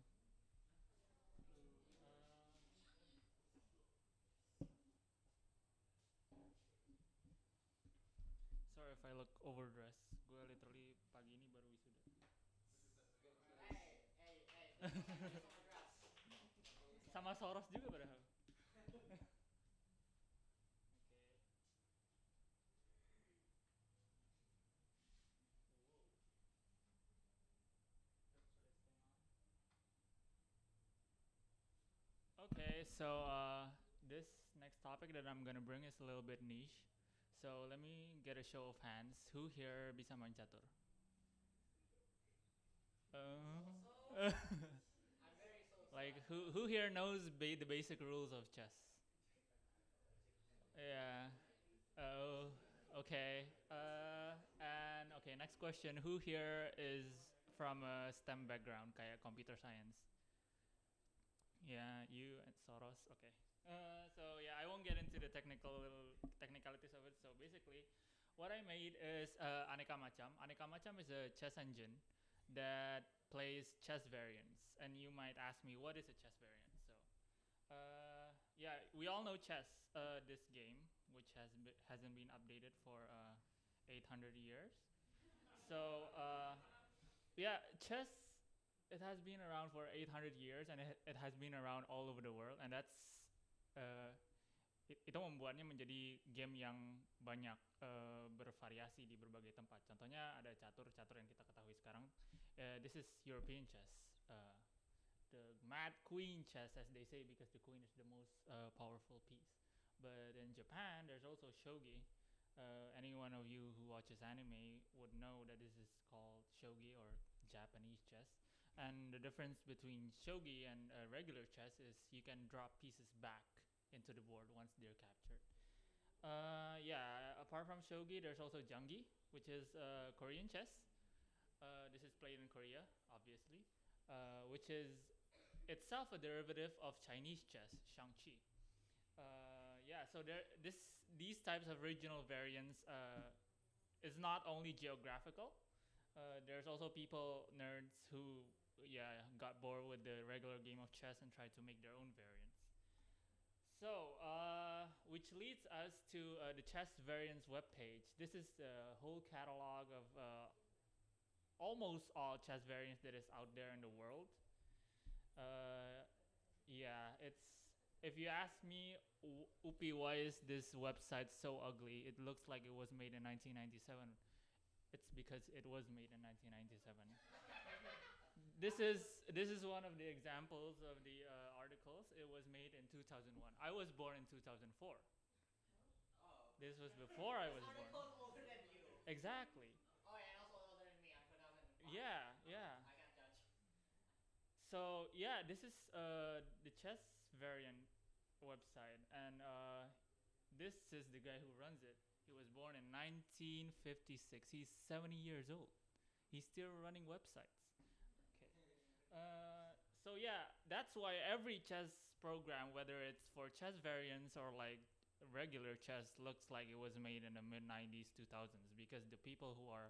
Sorry if I look overdressed. Gue literally pagi ini baru wisuda. Sama Soros juga padahal. Okay, so this next topic that I'm gonna bring is a little bit niche. So let me get a show of hands. Who here bisa main catur? Uh, like who here knows the basic rules of chess? Yeah. Oh, okay. And okay, next question. Who here is from a STEM background, kayak computer science? Yeah, you and Soros. Okay. So yeah, I won't get into the technicalities of it. So basically, what I made is Aneka Macam. Aneka Macam is a chess engine that plays chess variants. And you might ask me, what is a chess variant? So, yeah, we all know chess. This game, which hasn't been updated for 800 years. So yeah, chess, it has been around for 800 years and it has been around all over the world, and that's uh, itu membuatnya menjadi game yang banyak bervariasi di berbagai tempat. Contohnya ada catur yang kita ketahui sekarang. This is European chess. The mad queen chess, as they say, because the queen is the most powerful piece. But in Japan, there's also shogi. Any one of you who watches anime would know that this is called shogi or Japanese chess. And the difference between shogi and regular chess is you can drop pieces back into the board once they're captured. Yeah, apart from shogi, there's also jangi, which is Korean chess. This is played in Korea, obviously, which is itself a derivative of Chinese chess, shangqi. Yeah, so these types of regional variants is not only geographical. There's also people, nerds, who got bored with the regular game of chess and tried to make their own variants. So, which leads us to the chess variants webpage. This is the whole catalog of almost all chess variants that is out there in the world. Yeah, it's, if you ask me, Upi, why is this website so ugly? It looks like it was made in 1997. It's because it was made in 1997. This is one of the examples of the articles. It was made in 2001. I was born in 2004. This was before I was born. Older than you. Exactly. Oh, yeah, and also older than me. I'm 2005. Yeah, yeah. I can't judge. So yeah, this is the chess variant website, and this is the guy who runs it. He was born in 1956. He's 70 years old. He's still running websites. Okay. So yeah, that's why every chess program, whether it's for chess variants or like regular chess, looks like it was made in the mid 90s, 2000s, because the people who are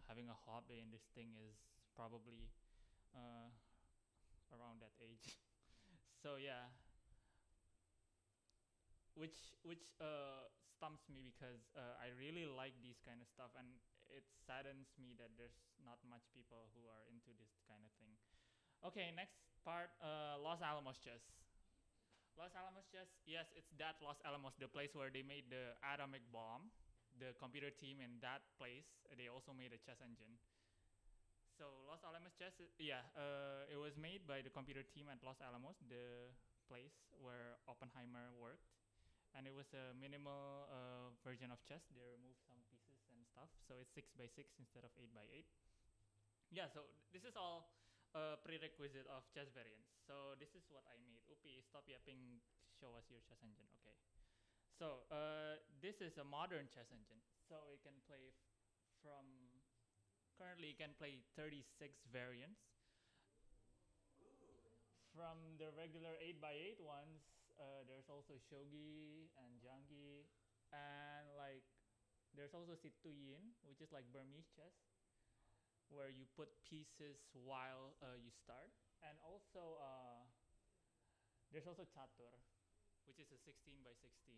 having a hobby in this thing is probably around that age. So yeah, which stumps me because I really like these kind of stuff, and it saddens me that there's not much people who are into this kind of thing. Okay, next part, Los Alamos chess. Los Alamos chess, yes, it's that Los Alamos, the place where they made the atomic bomb. The computer team in that place, they also made a chess engine. So Los Alamos chess, yeah, it was made by the computer team at Los Alamos, the place where Oppenheimer worked, and it was a minimal version of chess. They removed some pieces and stuff, so it's 6x6 instead of 8x8. Yeah, so this is all a prerequisite of chess variants. So this is what I made. Upi, stop yapping. Show us your chess engine. Okay. So this is a modern chess engine. So it can play from currently it can play 36 variants. From the regular 8x8 ones, there's also shogi and jangi, and like there's also situyin, which is like Burmese chess, where you put pieces while you start, and also there's also catur, which is a 16 by 16.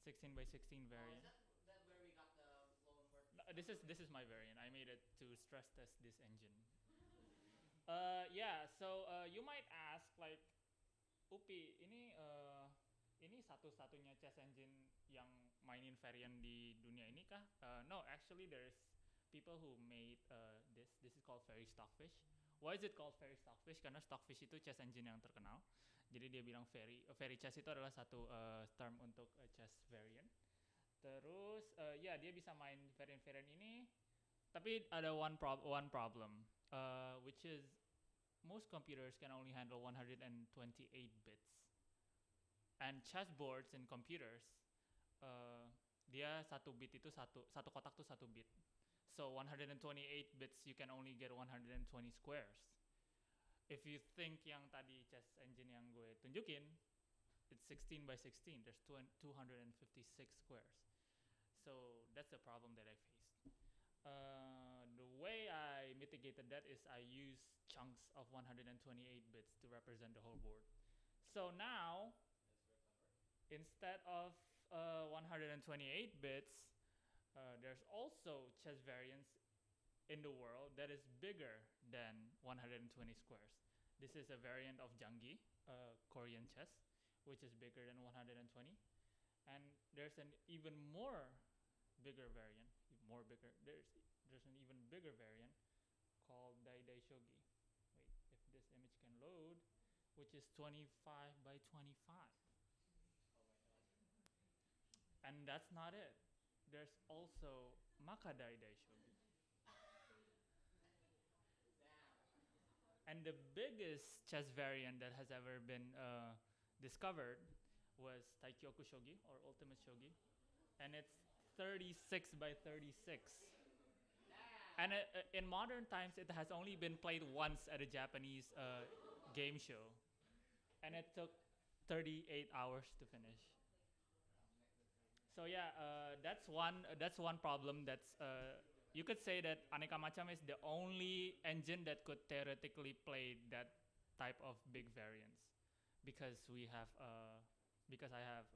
16 by 16 variant. Is that where we got the loan word? No, this is my variant. I made it to stress test this engine. Yeah, so you might ask like, Upi, ini satu-satunya chess engine yang mainin variant di dunia ini kah? No, actually there's people who made this. This is called Fairy Stockfish. Why is it called Fairy Stockfish? Karena Stockfish itu chess engine yang terkenal. Jadi dia bilang fairy chess itu adalah satu term untuk chess variant. Terus ya dia bisa main variant-variant ini. Tapi ada one problem, which is most computers can only handle 128 bits. And chessboards in computers, dia satu bit itu satu kotak tuh satu bit. So 128 bits you can only get 120 squares. If you think yang tadi chess engine yang gue tunjukin, it's 16 by 16. There's 256 squares. So that's the problem that I faced. The way I mitigated that is I used chunks of 128 bits to represent the whole board. So now, instead of 128 bits, there's also chess variants in the world that is bigger than 120 squares. This is a variant of Jangi, Korean chess, which is bigger than 120. And there's an even bigger variant. There's an even bigger variant called Dai Dai Shogi. Wait, if this image can load, which is 25 by 25. And that's not it. There's also Maka Dai Dai Shogi. And the biggest chess variant that has ever been discovered was Taikyoku Shogi, or Ultimate Shogi. And it's 36 by 36. And in modern times, it has only been played once at a Japanese game show. And it took 38 hours to finish. So yeah, that's one problem. You could say that Aneka Macam is the only engine that could theoretically play that type of big variants, because I have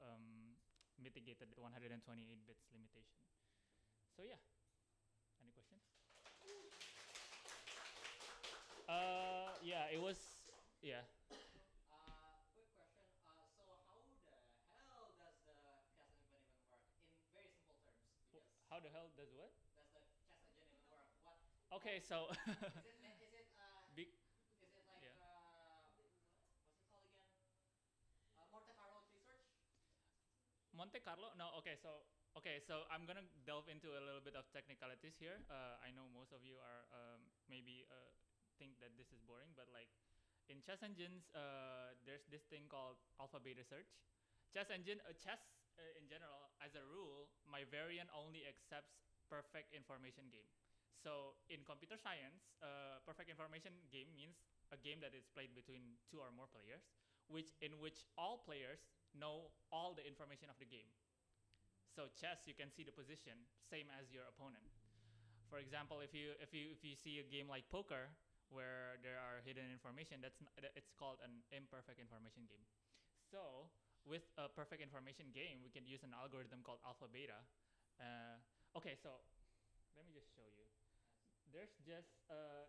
mitigated the 128 bits limitation. So yeah, any questions? Yeah, it was yeah. Quick question. So how the hell does the chess engine even work? In very simple terms, because How the hell does what? does the chess engine even work? What? Okay, so Is it Big, is it like yeah. What's it called again? Monte Carlo research? Monte Carlo? No, okay, so I'm gonna delve into a little bit of technicalities here. I know most of you are maybe think that this is boring, but like in chess engines, there's this thing called alpha beta search. Chess engine, chess in general, as a rule, my variant only accepts perfect information game. So in computer science, perfect information game means a game that is played between two or more players, in which all players know all the information of the game. So chess, you can see the position, same as your opponent. For example, if you see a game like poker where there are hidden information, it's called an imperfect information game. So with a perfect information game, we can use an algorithm called alpha beta. Okay, so let me just show you. There's just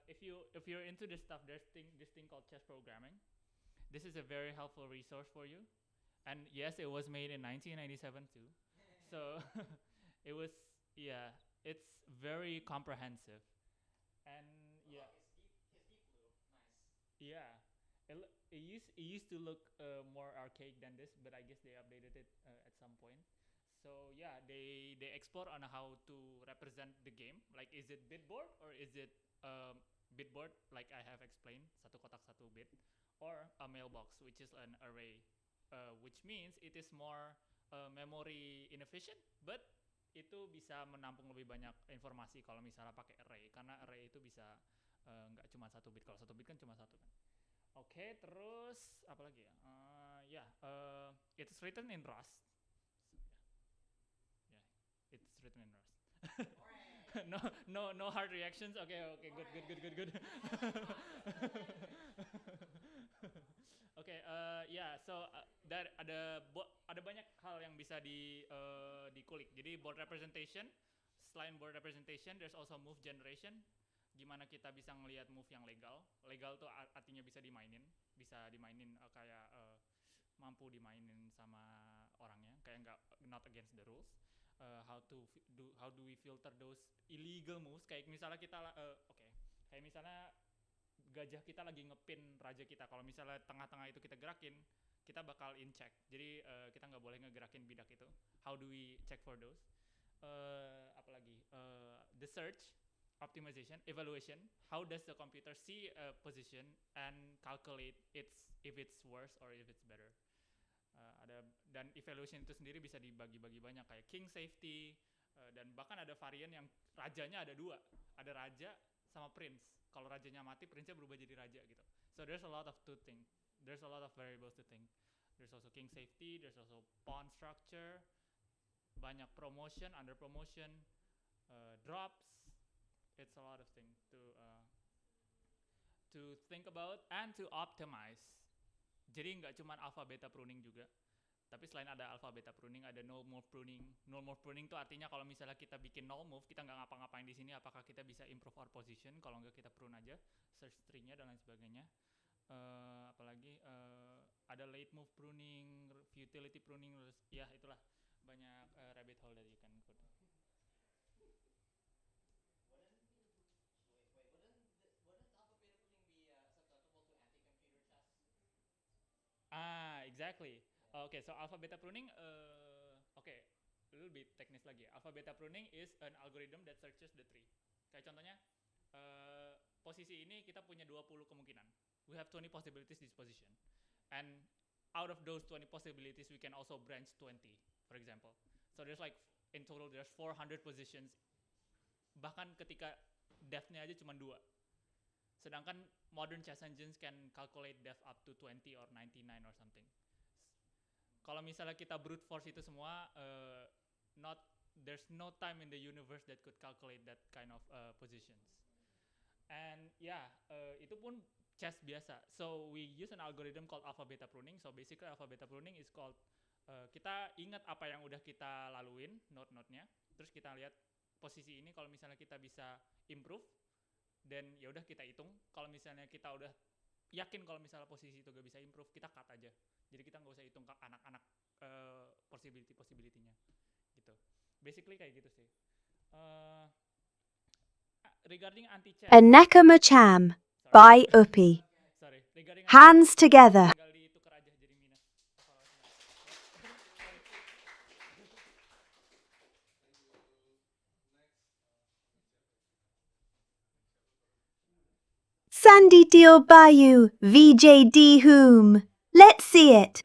if you're into this stuff, this thing called chess programming. This is a very helpful resource for you. And yes, it was made in 1997 too. So it was, yeah, it's very comprehensive. And yeah, yeah, it used to look more archaic than this, but I guess they updated it at some point. So yeah, they explore on how to represent the game. Like, is it bitboard or is it bitboard like I have explained, satu kotak satu bit, or a mailbox, which is an array, which means it is more memory inefficient, but itu bisa menampung lebih banyak informasi kalau misalnya pakai array, karena array itu bisa nggak cuma satu bit. Kalau satu bit kan cuma satu kan. Oke, terus apa lagi ya? It's written in Rust. Yeah, it's written in Rust. No hard reactions. Okay, good. Oke, ya, so ada banyak hal yang bisa dikulik. Jadi board representation, selain board representation, there's also move generation. Gimana kita bisa ngelihat move yang legal. Legal tuh artinya bisa dimainin kayak mampu dimainin sama orangnya, kayak nggak not against the rules. How do we filter those illegal moves? Kayak misalnya kayak misalnya gajah kita lagi ngepin raja kita. Kalau misalnya tengah-tengah itu kita gerakin, kita bakal in check. Jadi kita nggak boleh ngegerakin bidak itu. How do we check for those? Apalagi the search, optimization, evaluation. How does the computer see a position and calculate if it's worse or if it's better? Dan evaluation itu sendiri bisa dibagi-bagi banyak, kayak king safety, dan bahkan ada varian yang rajanya ada dua, ada raja sama prince. Kalau rajanya mati, prince-nya berubah jadi raja gitu. So there's a lot of to think. There's a lot of variables to think. There's also king safety, there's also pawn structure, banyak promotion, under promotion, drops. It's a lot of things to think about and to optimize. Jadi nggak cuma alpha beta pruning juga. Tapi selain ada alpha beta pruning, ada null move pruning. Null move pruning itu artinya kalau misalnya kita bikin null move, kita nggak ngapa-ngapain di sini, apakah kita bisa improve our position? Kalau nggak, kita prune aja search tree-nya dan lain sebagainya. Apalagi ada late move pruning, futility pruning, ya itulah banyak rabbit hole that you can go. Exactly. Okay, so alpha beta pruning, okay, a little bit teknis lagi. Alpha beta pruning is an algorithm that searches the tree. Kayak contohnya, posisi ini kita punya 20 kemungkinan. We have 20 possibilities this position. And out of those 20 possibilities, we can also branch 20, for example. So there's like, in total, there's 400 positions. Bahkan ketika depth-nya aja cuma 2. Sedangkan modern chess engines can calculate depth up to 20 or 99 or something. Kalau misalnya kita brute force itu semua, there's no time in the universe that could calculate that kind of positions. And itu pun chess biasa. So we use an algorithm called alpha beta pruning. So basically alpha beta pruning is called kita ingat apa yang udah kita laluin, node-node-nya. Terus kita lihat posisi ini kalau misalnya kita bisa improve, dan ya udah kita hitung. Kalau misalnya kita udah yakin kalau misalnya posisi itu gak bisa improve, kita cut aja. Jadi kita nggak usah hitung anak-anak possibility-nya gitu. Basically kayak gitu sih. Regarding anti-chess. A Nakama Cham by Upi. Sorry. Hands together. Tinggal ditukar aja jadi minus. Sanditio Bayu, VJD Whom. Let's see it.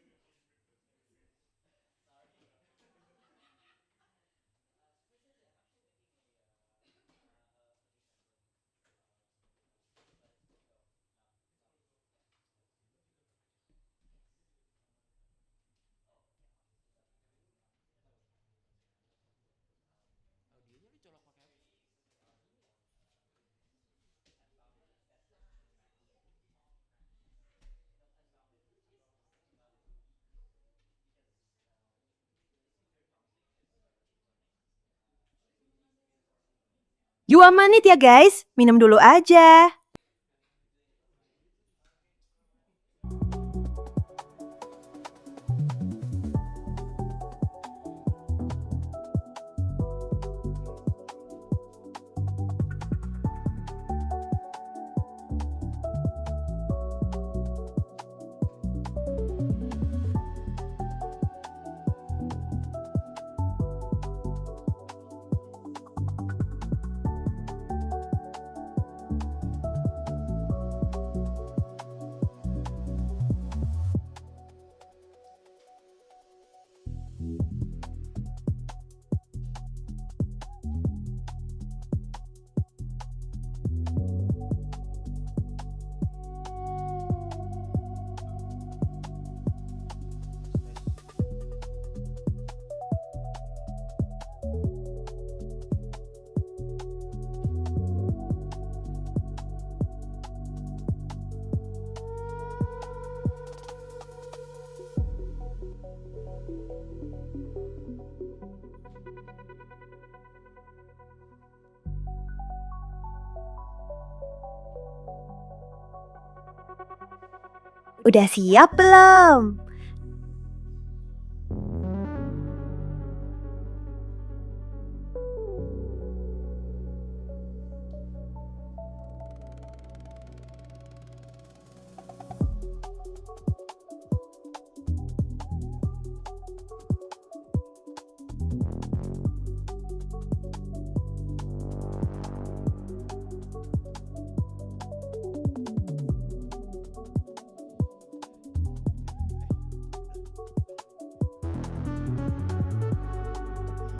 You manit ya guys, minum dulu aja. Udah siap belum?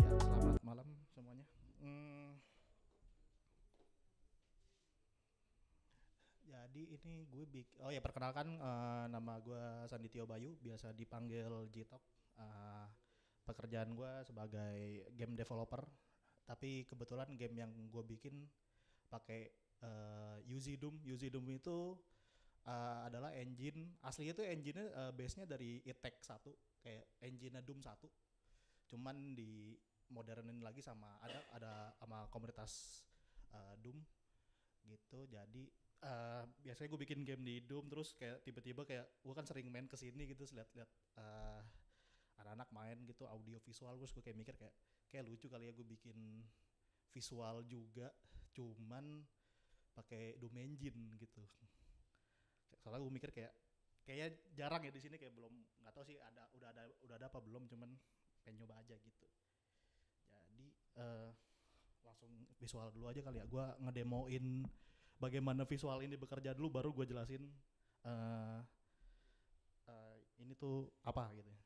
Iya, selamat malam semuanya. Jadi ini oh ya perkenalkan, nama gue Sanditio Bayu, biasa dipanggil Jitok. Pekerjaan gue sebagai game developer, tapi kebetulan game yang gue bikin pakai UZ Doom. UZ Doom itu adalah engine aslinya tuh engine-nya base-nya dari iTech 1, kayak engine Doom 1. Cuman di modernin lagi sama ada sama komunitas Doom gitu. Jadi biasanya gue bikin game di Doom, terus kayak tiba-tiba kayak gue kan sering main kesini gitu, lihat-lihat anak-anak main gitu audiovisual, terus gue kayak mikir kayak lucu kali ya gue bikin visual juga, cuman pakai Doom engine gitu. Soalnya gue mikir kayaknya jarang ya di sini, kayak belum, nggak tahu sih udah ada apa belum, cuman pengen nyoba aja gitu. Jadi langsung visual dulu aja kali ya, gue ngedemoin bagaimana visual ini bekerja dulu, baru gue jelasin ini tuh apa gitu ya.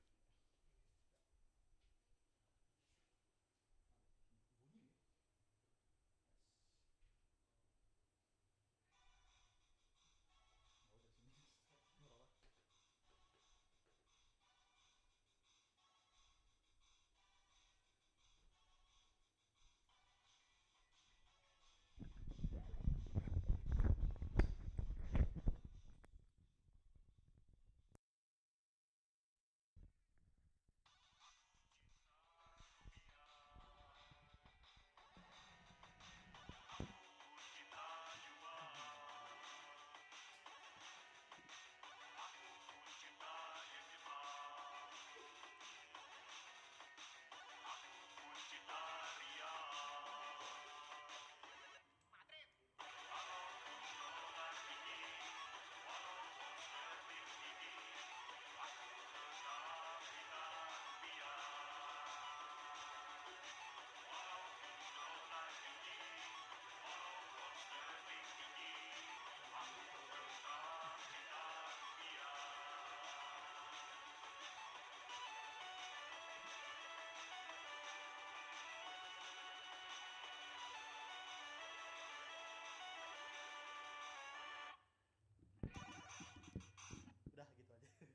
Udah gitu aja.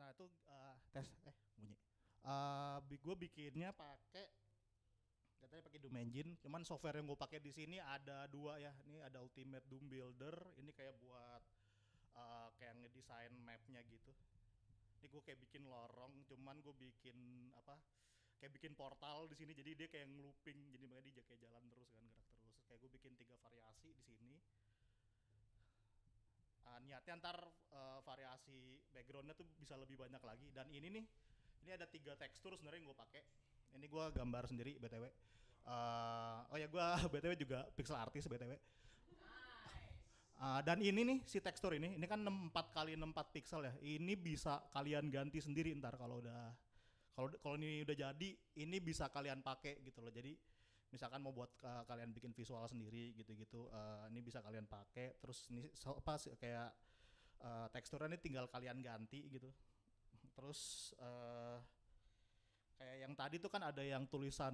Nah itu tes bunyi. Gue bikinnya pakai ceritanya pakai Doom Engine, cuman software yang gue pakai di sini ada dua ya. Ini ada Ultimate Doom Builder, ini kayak buat kayak ngedesain mapnya gitu. Ini gue kayak bikin lorong, cuman gue bikin apa? Kayak bikin portal di sini, jadi dia kayak ngelooping, jadi makanya dia kayak jalan terus kan, gerak terus. Kayak gue bikin 3 variasi di sini. Niatnya ntar variasi backgroundnya tuh bisa lebih banyak lagi. Dan ini nih, ini ada 3 tekstur sebenarnya yang gue pakai. Ini gue gambar sendiri btw. Oh ya gue btw juga pixel artist btw. Dan ini nih si tekstur ini kan 4 kali 64 pixel ya. Ini bisa kalian ganti sendiri ntar kalau ini udah jadi, ini bisa kalian pakai gitu loh. Jadi misalkan mau buat kalian bikin visual sendiri gitu-gitu, ini bisa kalian pakai. Terus ini kayak teksturnya ini tinggal kalian ganti gitu. Terus kayak yang tadi tuh kan ada yang tulisan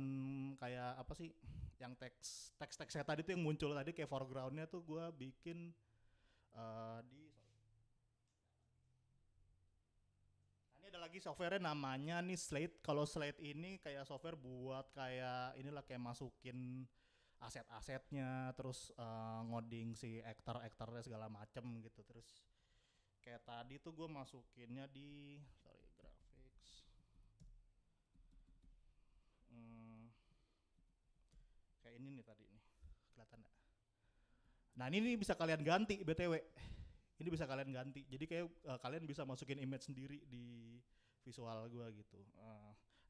kayak apa sih, yang teks-teksnya tadi tuh yang muncul tadi kayak foregroundnya tuh gue bikin ini ada lagi software namanya nih Slate. Kalau Slate ini kayak software buat kayak inilah kayak masukin aset-asetnya, terus ngoding si aktornya segala macem gitu. Terus kayak tadi tuh gue masukinnya di graphics. Kayak ini nih tadi nih, kelihatan gak? Nah ini bisa kalian ganti btw. Ini bisa kalian ganti. Jadi kayak kalian bisa masukin image sendiri di visual gua gitu.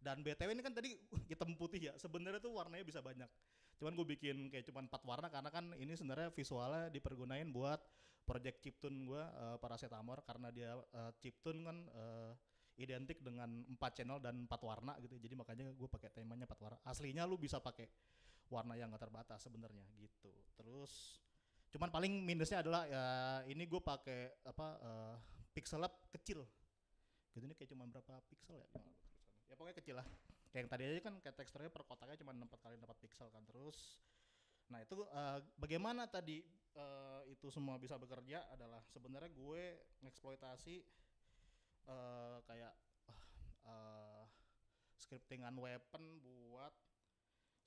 Dan btw ini kan tadi hitam putih ya. Sebenarnya tuh warnanya bisa banyak. Cuman gue bikin kayak cuma 4 warna karena kan ini sebenarnya visualnya dipergunain buat project chiptune gua, Paracetamol, karena dia chiptune kan identik dengan 4 channel dan 4 warna gitu. Jadi makanya gue pakai temanya 4 warna. Aslinya lu bisa pakai warna yang gak terbatas sebenarnya gitu. Terus cuman paling minusnya adalah ya ini gue pakai apa pixelnya kecil. Gitu, ini kayak cuma berapa pixel ya? Ya pokoknya kecil lah. Kayak yang tadi aja kan kayak teksturnya per kotaknya cuma 4 kali 4 pixel kan. Terus nah itu bagaimana tadi itu semua bisa bekerja adalah sebenarnya gue ngeksploitasi kayak scriptingan weapon buat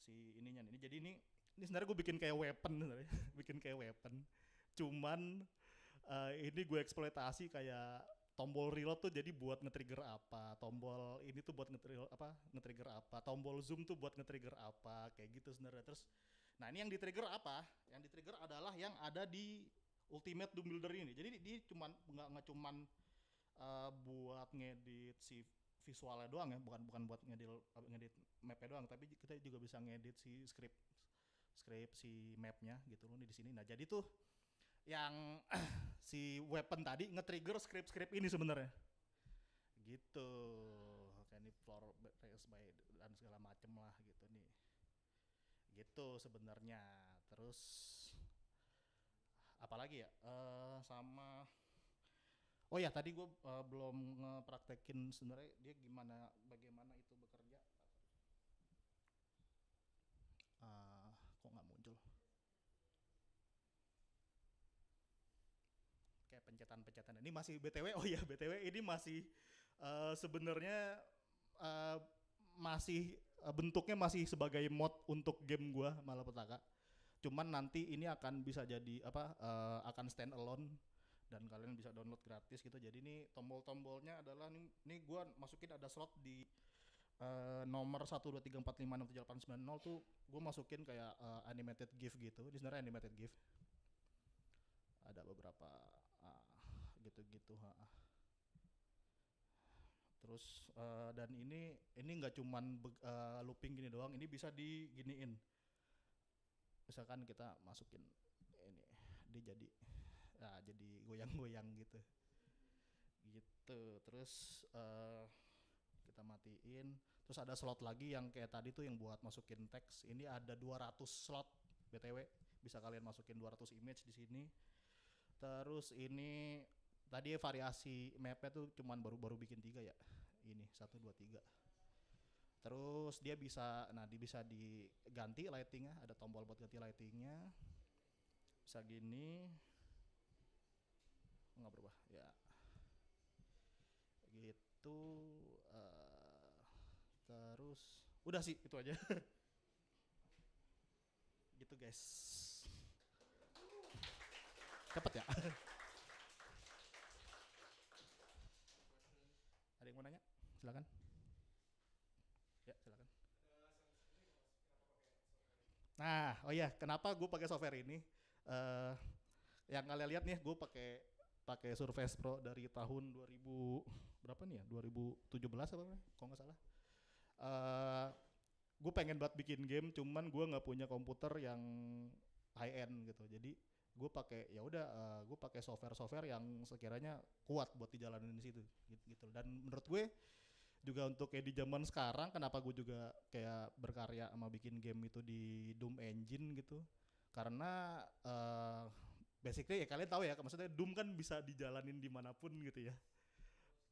si ininya nih. Jadi ini sebenarnya gue bikin kayak weapon sebenarnya. Bikin kayak weapon. Cuman ini gue eksploitasi kayak tombol reload tuh jadi buat nge-trigger apa, tombol ini tuh buat nge-trigger apa, tombol zoom tuh buat nge-trigger apa, kayak gitu sebenarnya. Terus nah ini yang di-trigger apa? Yang di-trigger adalah yang ada di Ultimate Doom Builder ini. Jadi dia cuman nggak cuman buat ngedit si visualnya doang ya, bukan buat ngedit mapnya doang, tapi kita juga bisa ngedit si script si mapnya gitu loh di sini. Nah jadi tuh yang si weapon tadi nge-trigger script ini sebenarnya gitu, kayak ini floor race by dan segala macem lah gitu nih gitu sebenarnya. Terus apalagi ya, sama oh ya tadi gue belum ngepraktekin sebenarnya dia bagaimana itu bekerja. Kok nggak muncul? Kayak pencetan ini masih btw. Oh ya btw ini masih sebenarnya masih bentuknya masih sebagai mod untuk game gue malapetaka. Cuman nanti ini akan bisa jadi akan stand alone dan kalian bisa download gratis gitu. Jadi ini tombol-tombolnya adalah nih gue masukin ada slot di nomor 1, 2, 3, 4, 5, 6, 7, 8, 9, 0 tuh gue masukin kayak animated GIF gitu. Ini sebenarnya animated GIF. Ada beberapa gitu-gitu. Terus dan ini nggak cuman looping gini doang, ini bisa diginiin. Misalkan kita masukin ini, dia jadi goyang-goyang gitu. Terus kita matiin. Terus ada slot lagi yang kayak tadi tuh yang buat masukin teks. Ini ada 200 slot btw, bisa kalian masukin 200 image di sini. Terus ini tadi variasi mapnya tuh cuman baru bikin 3 ya. Ini 1, 2, 3. Terus dia bisa diganti lightingnya, ada tombol buat ganti lightingnya. Bisa gini. Nggak berubah ya. Gitu. Terus udah sih itu aja. Gitu guys. Cepet ya. Ada yang mau nanya? Silakan. Ya silakan. Nah, oh iya, kenapa gue pakai software ini? Eh, yang kalian lihat nih, gue pakai pakai Surface Pro dari tahun 2000 berapa nih ya? 2017 apa kalau nggak salah. Eh, gue pengen banget bikin game, cuman gue nggak punya komputer yang high end gitu. Jadi gue pakai ya udah, gue pakai software yang sekiranya kuat buat dijalanin di situ gitu. Dan menurut gue juga untuk kayak di zaman sekarang, kenapa gue juga kayak berkarya sama bikin game itu di Doom Engine gitu, karena basically ya kalian tahu ya, maksudnya Doom kan bisa dijalanin dimanapun gitu ya,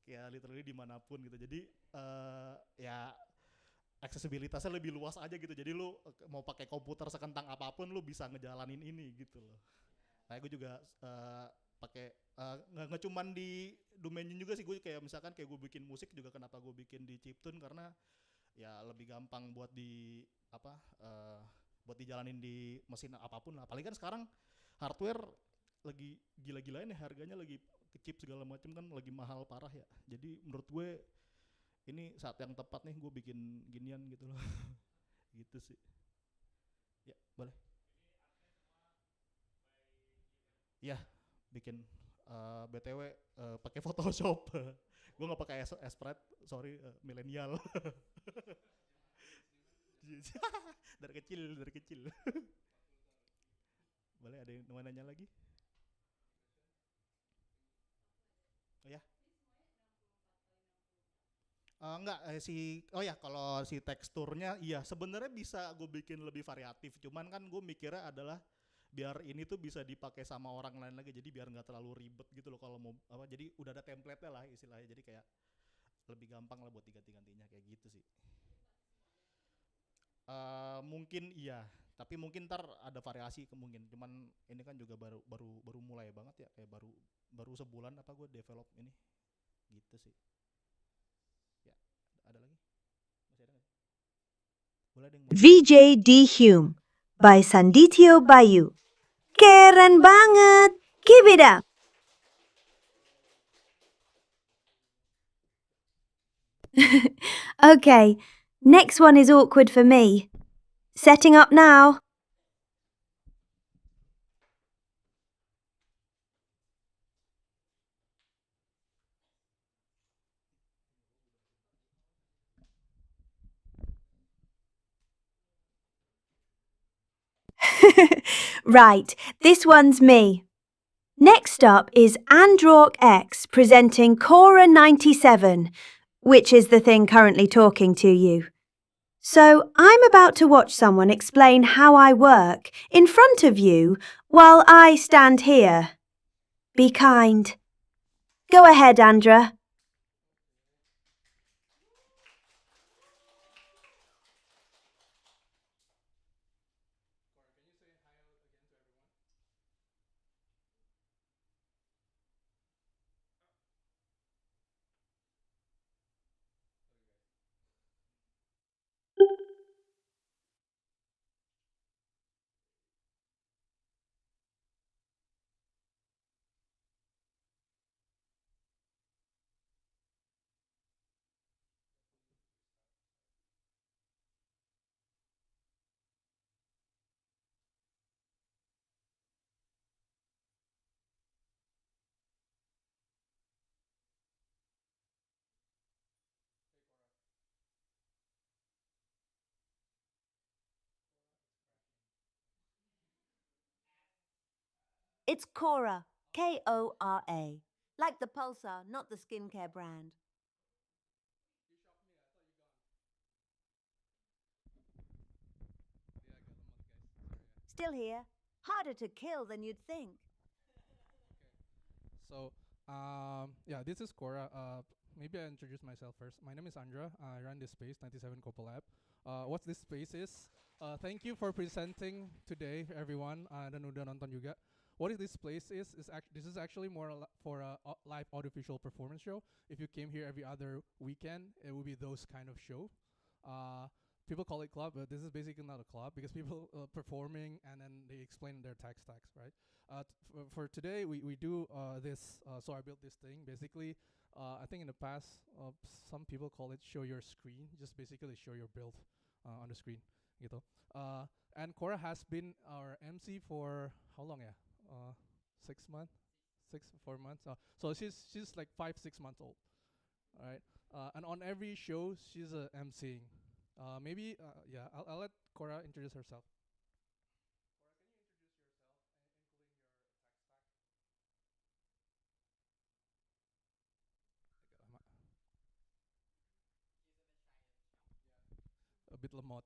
kayak literally dimanapun gitu. Jadi ya aksesibilitasnya lebih luas aja gitu, jadi lu mau pakai komputer sekentang apapun lu bisa ngejalanin ini gitu loh. Kayak gue juga pakai nggak cuman di domain juga sih, gue kayak misalkan kayak gue bikin musik juga, kenapa gue bikin di chiptune, karena ya lebih gampang buat di apa buat dijalanin di mesin apapun lah. Apalagi kan sekarang hardware lagi gila-gilain ya, harganya lagi chip segala macam kan lagi mahal parah ya. Jadi menurut gue ini saat yang tepat nih gue bikin ginian gitu loh. Gitu sih. Ya boleh. Ya bikin btw pakai Photoshop. Gue nggak pakai Sprite, sorry, milenial. dari kecil. Boleh, ada yang mau nanya lagi? Oh ya. Enggak, oh ya, kalau si teksturnya iya sebenarnya bisa gue bikin lebih variatif, cuman kan gue mikirnya adalah biar ini tuh bisa dipakai sama orang lain lagi, jadi biar nggak terlalu ribet gitu loh kalau mau apa, jadi udah ada template-nya lah istilahnya, jadi kayak lebih gampang lah buat diganti-gantinya kayak gitu sih. Mungkin iya, tapi mungkin ntar ada variasi kemungkinan, cuman ini kan juga baru mulai banget ya, kayak baru sebulan apa gue develop ini gitu sih. Ya, ada lagi? Masih ada nggak? Boleh ada yang mau? VJD Hume by Sanditio Bayu. Keren banget! Give it up! Okay, next one is awkward for me. Setting up now. Right, this one's me. Next up is Androck X presenting Cora 97, which is the thing currently talking to you. So I'm about to watch someone explain how I work in front of you while I stand here. Be kind. Go ahead, Andra. It's Cora, Kora, like the pulsar, not the skincare brand. Still here, harder to kill than you'd think. So, yeah, this is Cora. Maybe I introduce myself first. My name is Andra. I run this space, 97KoboLab. What this space is? Thank you for presenting today, everyone. Dan udah nonton juga. What this place is this is actually more for a live audiovisual performance show. If you came here every other weekend, it would be those kind of show. people call it club, but this is basically not a club because people performing and then they explain their tech stacks, right? For today, we do this. So I built this thing. Basically, I think in the past, some people call it show your screen. Just basically show your build on the screen, gitu. And Cora has been our MC for how long? Yeah, 6 months, 4 months. So she's like 5-6 months old. All right. And on every show, she's emceeing. Maybe, yeah, I'll let Cora introduce herself. Cora, can you introduce yourself, including your tech stack? A bit lamot.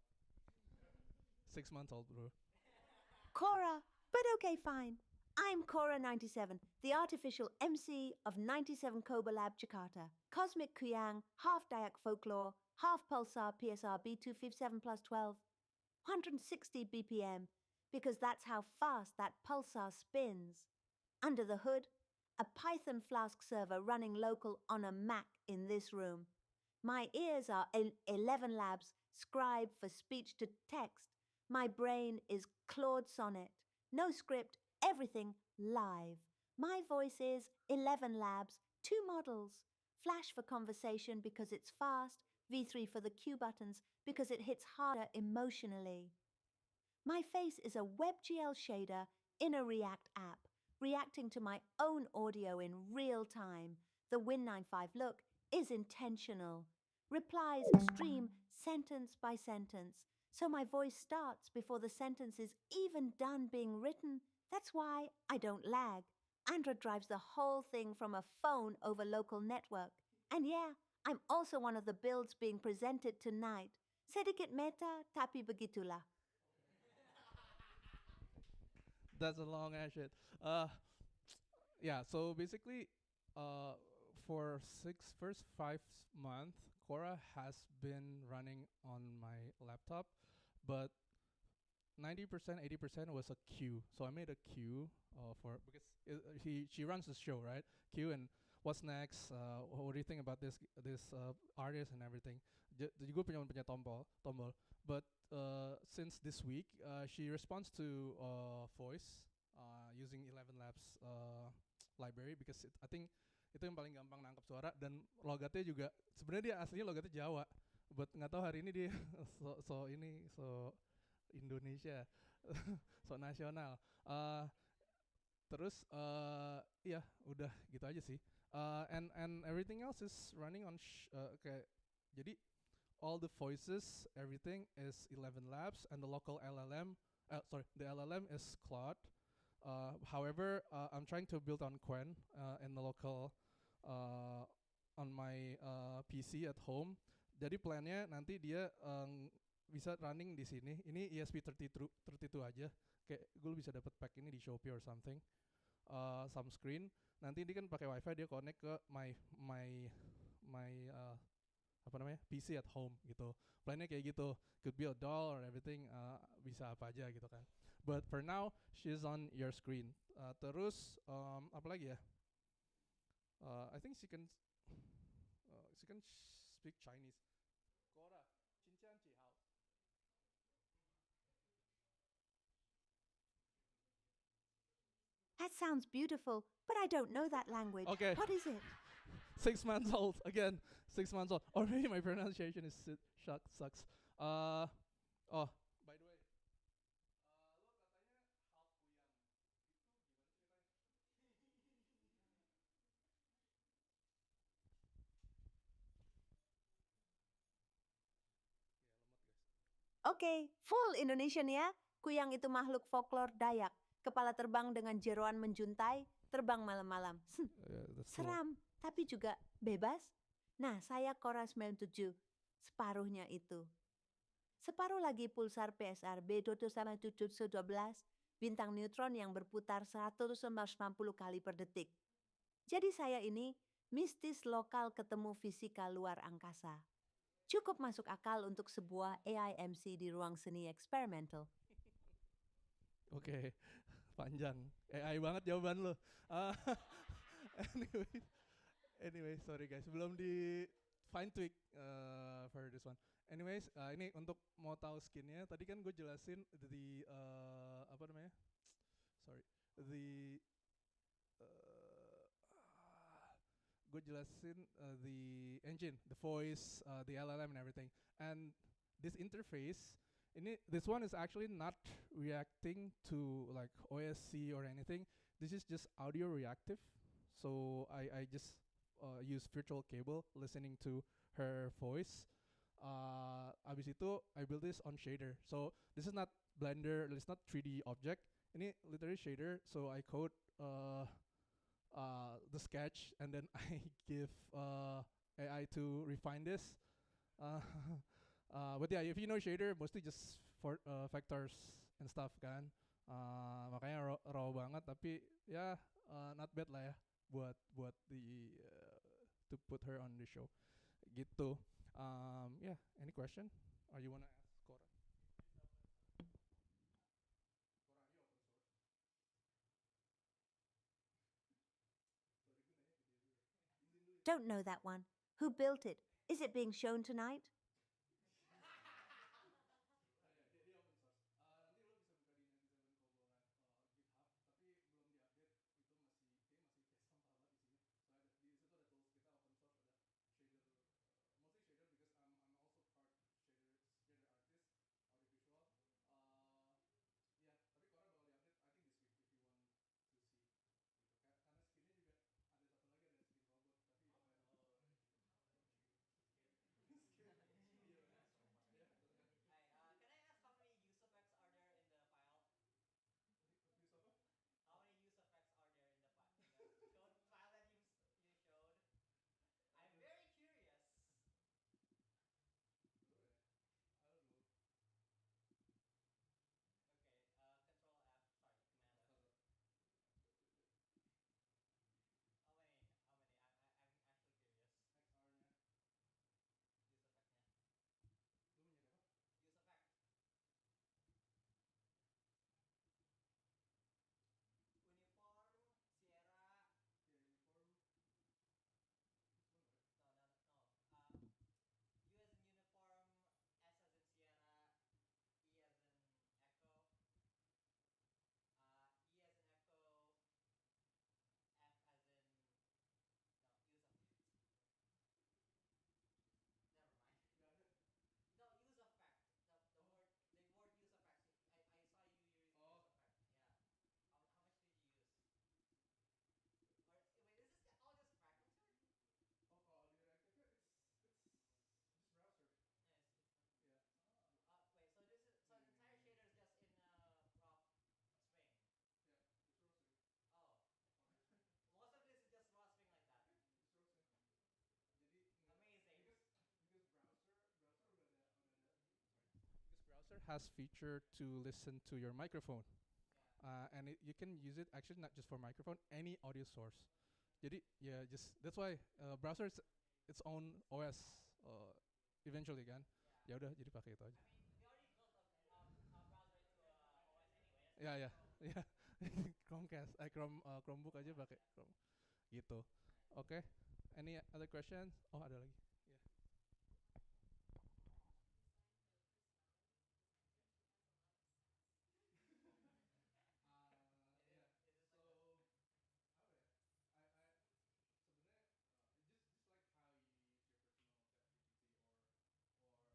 6 months old, bro. Cora, but okay, fine. I'm Cora97, the artificial MC of 97KoboLab Jakarta. Cosmic Kuyang, half Dayak folklore, half Pulsar PSR B257 plus 12, 160 BPM, because that's how fast that Pulsar spins. Under the hood, a Python Flask server running local on a Mac in this room. My ears are 11 Labs, scribe for speech to text. My brain is Claude Sonnet. No script, everything live. My voice is 11 Labs, 2 models. Flash for conversation because it's fast, V3 for the Q buttons because it hits harder emotionally. My face is a WebGL shader in a React app, reacting to my own audio in real time. The Win95 look is intentional. Replies stream sentence by sentence, so my voice starts before the sentence is even done being written. That's why I don't lag. Android drives the whole thing from a phone over local network. And yeah, I'm also one of the builds being presented tonight. Sedikit meta, tapi begitulah. That's a long ass shit. Yeah. So basically, for first 5 months, Cora has been running on my laptop, but 90%, 80% was a queue. So I made a queue for because she runs the show, right? Queue and what's next? What do you think about this artist and everything? Jadi gue punya tombol, but since this week, she responds to voice using 11 Labs library because I think itu yang paling gampang nangkep suara dan logatnya juga sebenarnya dia aslinya logatnya Jawa, but nggak tahu hari ini dia so Indonesia, so nasional. Terus iya udah gitu aja sih. And everything else is running on kayak jadi all the voices, everything is 11 Labs, and the local LLM, the LLM is Claude. However, I'm trying to build on Quen in the local, on my PC at home. Jadi plannya nanti dia bisa running di sini. Ini ESP32 aja. Kayak gue bisa dapat pack ini di Shopee or something. Some screen. Nanti dia kan pakai WiFi, dia connect ke my PC at home gitu. Plannya kayak gitu. Could be a doll or everything, bisa apa aja gitu kan. But for now, she's on your screen. Terus apa lagi ya? I think she can speak Chinese. Cora, Qinqian Ji hao. That sounds beautiful, but I don't know that language. Okay. What is it? 6 months old again. 6 months old. Or maybe my pronunciation is sucks. Oh, by the way, lo katanya half Kuyang. Oke, full Indonesian ya. Kuyang itu makhluk folklore Dayak. Kepala terbang dengan jeroan menjuntai, terbang malam-malam. Seram, tapi juga bebas. Nah, saya Cora 97, separuhnya itu. Separuh lagi pulsar PSR B25712, bintang neutron yang berputar 190 kali per detik. Jadi saya ini mistis lokal ketemu fisika luar angkasa. Cukup masuk akal untuk sebuah AI MC di ruang seni eksperimental. Oke, panjang. AI banget jawaban lo. Anyway, sorry guys, belum di fine tweak for this one. Anyways, ini untuk mau tahu skinnya. Tadi kan gue jelasin the apa namanya? Sorry, the gue jelasin the engine, the voice, the LLM and everything. And this interface, this one is actually not reacting to like OSC or anything. This is just audio reactive. So I just use virtual cable listening to her voice. Abis itu I build this on shader. So this is not Blender, it's not 3D object. Ini literally shader. So I code the sketch and then I give AI to refine this. But yeah, if you know shader, mostly just for vectors and stuff kan. Makanya raw banget, tapi ya not bad lah ya buat the to put her on the show gitu. Yeah, any question? Or you wanna ask Cora? Don't know that one. Who built it? Is it being shown tonight? Can I ask how many use effects are there in the file? How many use effects are there in the code file that you showed? I'm very curious. Okay, Control F. Sorry, Command F. How many? I'm actually curious. Use effect-nya. Use effect. Uniform, Sierra. No, no, no. U as in uniform, S as in Sierra, E as in echo, E as in echo, F as in no use of. Never mind. No use effect. The word use effect. I saw you use use effect. Yeah. How much did you use? Or wait, is this all just fragments or? Yes, it's wait, so this is so the entire shader is just in raw swing. Oh, most of this is just raw swing like that. Amazing. Because browser has feature to listen to your microphone. Yeah. And you can use it actually not just for microphone, any audio source. Jadi yeah, just that's why browser is its own OS eventually kan. Yeah. Ya udah jadi pakai itu aja. I mean, we already built a browser into a OS anyways. Ya ya So ya. Chromecast, Chromebook aja pakai Chrome. Gitu. Oke. Any other questions? Oh, ada lagi. Yeah.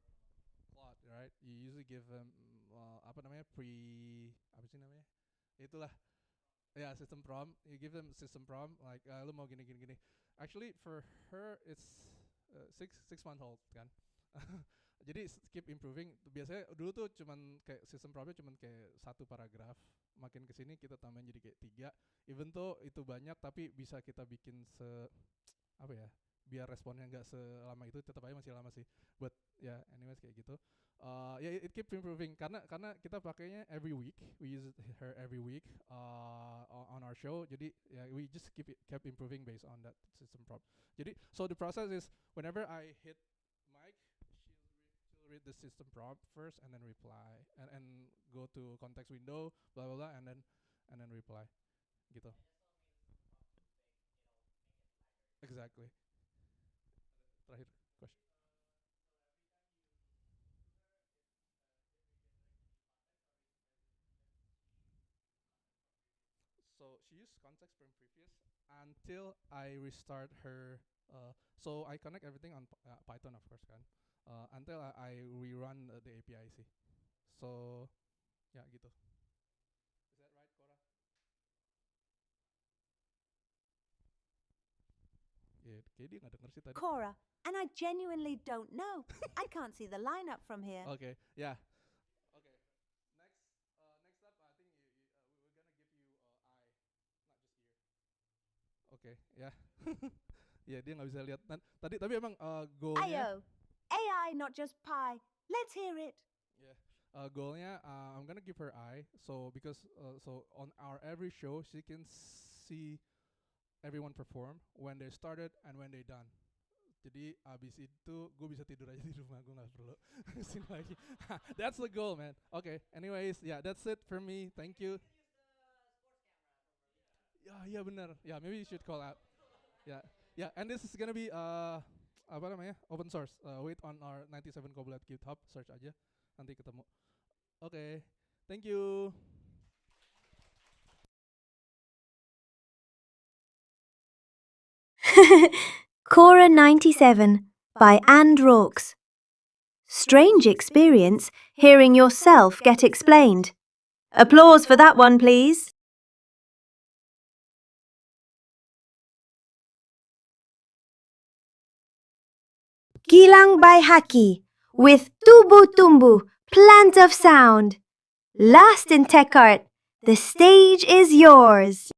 is this like Claude, right? You usually give them apa namanya apa sih namanya? Itulah. Yeah, system prompt. You give them system prompt like lu mau gini gini gini. Actually for her it's 6 month old kan. Jadi keep improving. Biasanya dulu tuh cuman kayak system promptnya cuman kayak 1 paragraf. Makin kesini kita tambahin jadi kayak 3. Even though itu banyak tapi bisa kita bikin apa ya? Biar responnya nggak selama itu, tetap aja masih lama sih. But yeah, anyways kayak gitu. Yeah, it keep improving karena kita pakainya every week. We use her every week on our show. Jadi yeah, we just kept improving based on that system prompt. Jadi so the process is whenever I hit mic, she'll read the system prompt first and then reply and go to context window blah blah blah and then reply gitu. yeah, just don't make the prompt too big. It'll make it laggard. Exactly. Terakhir question. So she used context from previous until I restart her. So I connect everything on Python, of course, kan. Until I rerun the API sih. So ya gitu. Is that right, Cora? Ya, kayak dia nggak denger sih tadi. Cora, and I genuinely don't know. I can't see the lineup from here. Okay, yeah. Okay. Next up, I think we're gonna give you eye, not just ear. Okay, ya. Ya dia nggak bisa lihat. Tapi emang goalnya. Ayo, AI, not just pie. Let's hear it. Yeah. Goalnya, I'm gonna give her eye. So because so on our every show, she can see everyone perform when they started and when they done. Jadi abis itu gue bisa tidur aja di rumah, gue nggak perlu kesini lagi. That's the goal, man. Okay. Anyways, yeah, that's it for me. Thank you. Yeah, benar. Yeah, maybe you should call out. Yeah, and this is gonna be apa namanya, open source. Wait on our 97KoboLab GitHub, search aja, nanti ketemu. Okay, thank you. Cora 97 by And Raux. Strange experience hearing yourself get explained. Applause for that one, please. Gilang by Haki with Tubu Tumbu, Plant of Sound. Last in Tech Art, the stage is yours.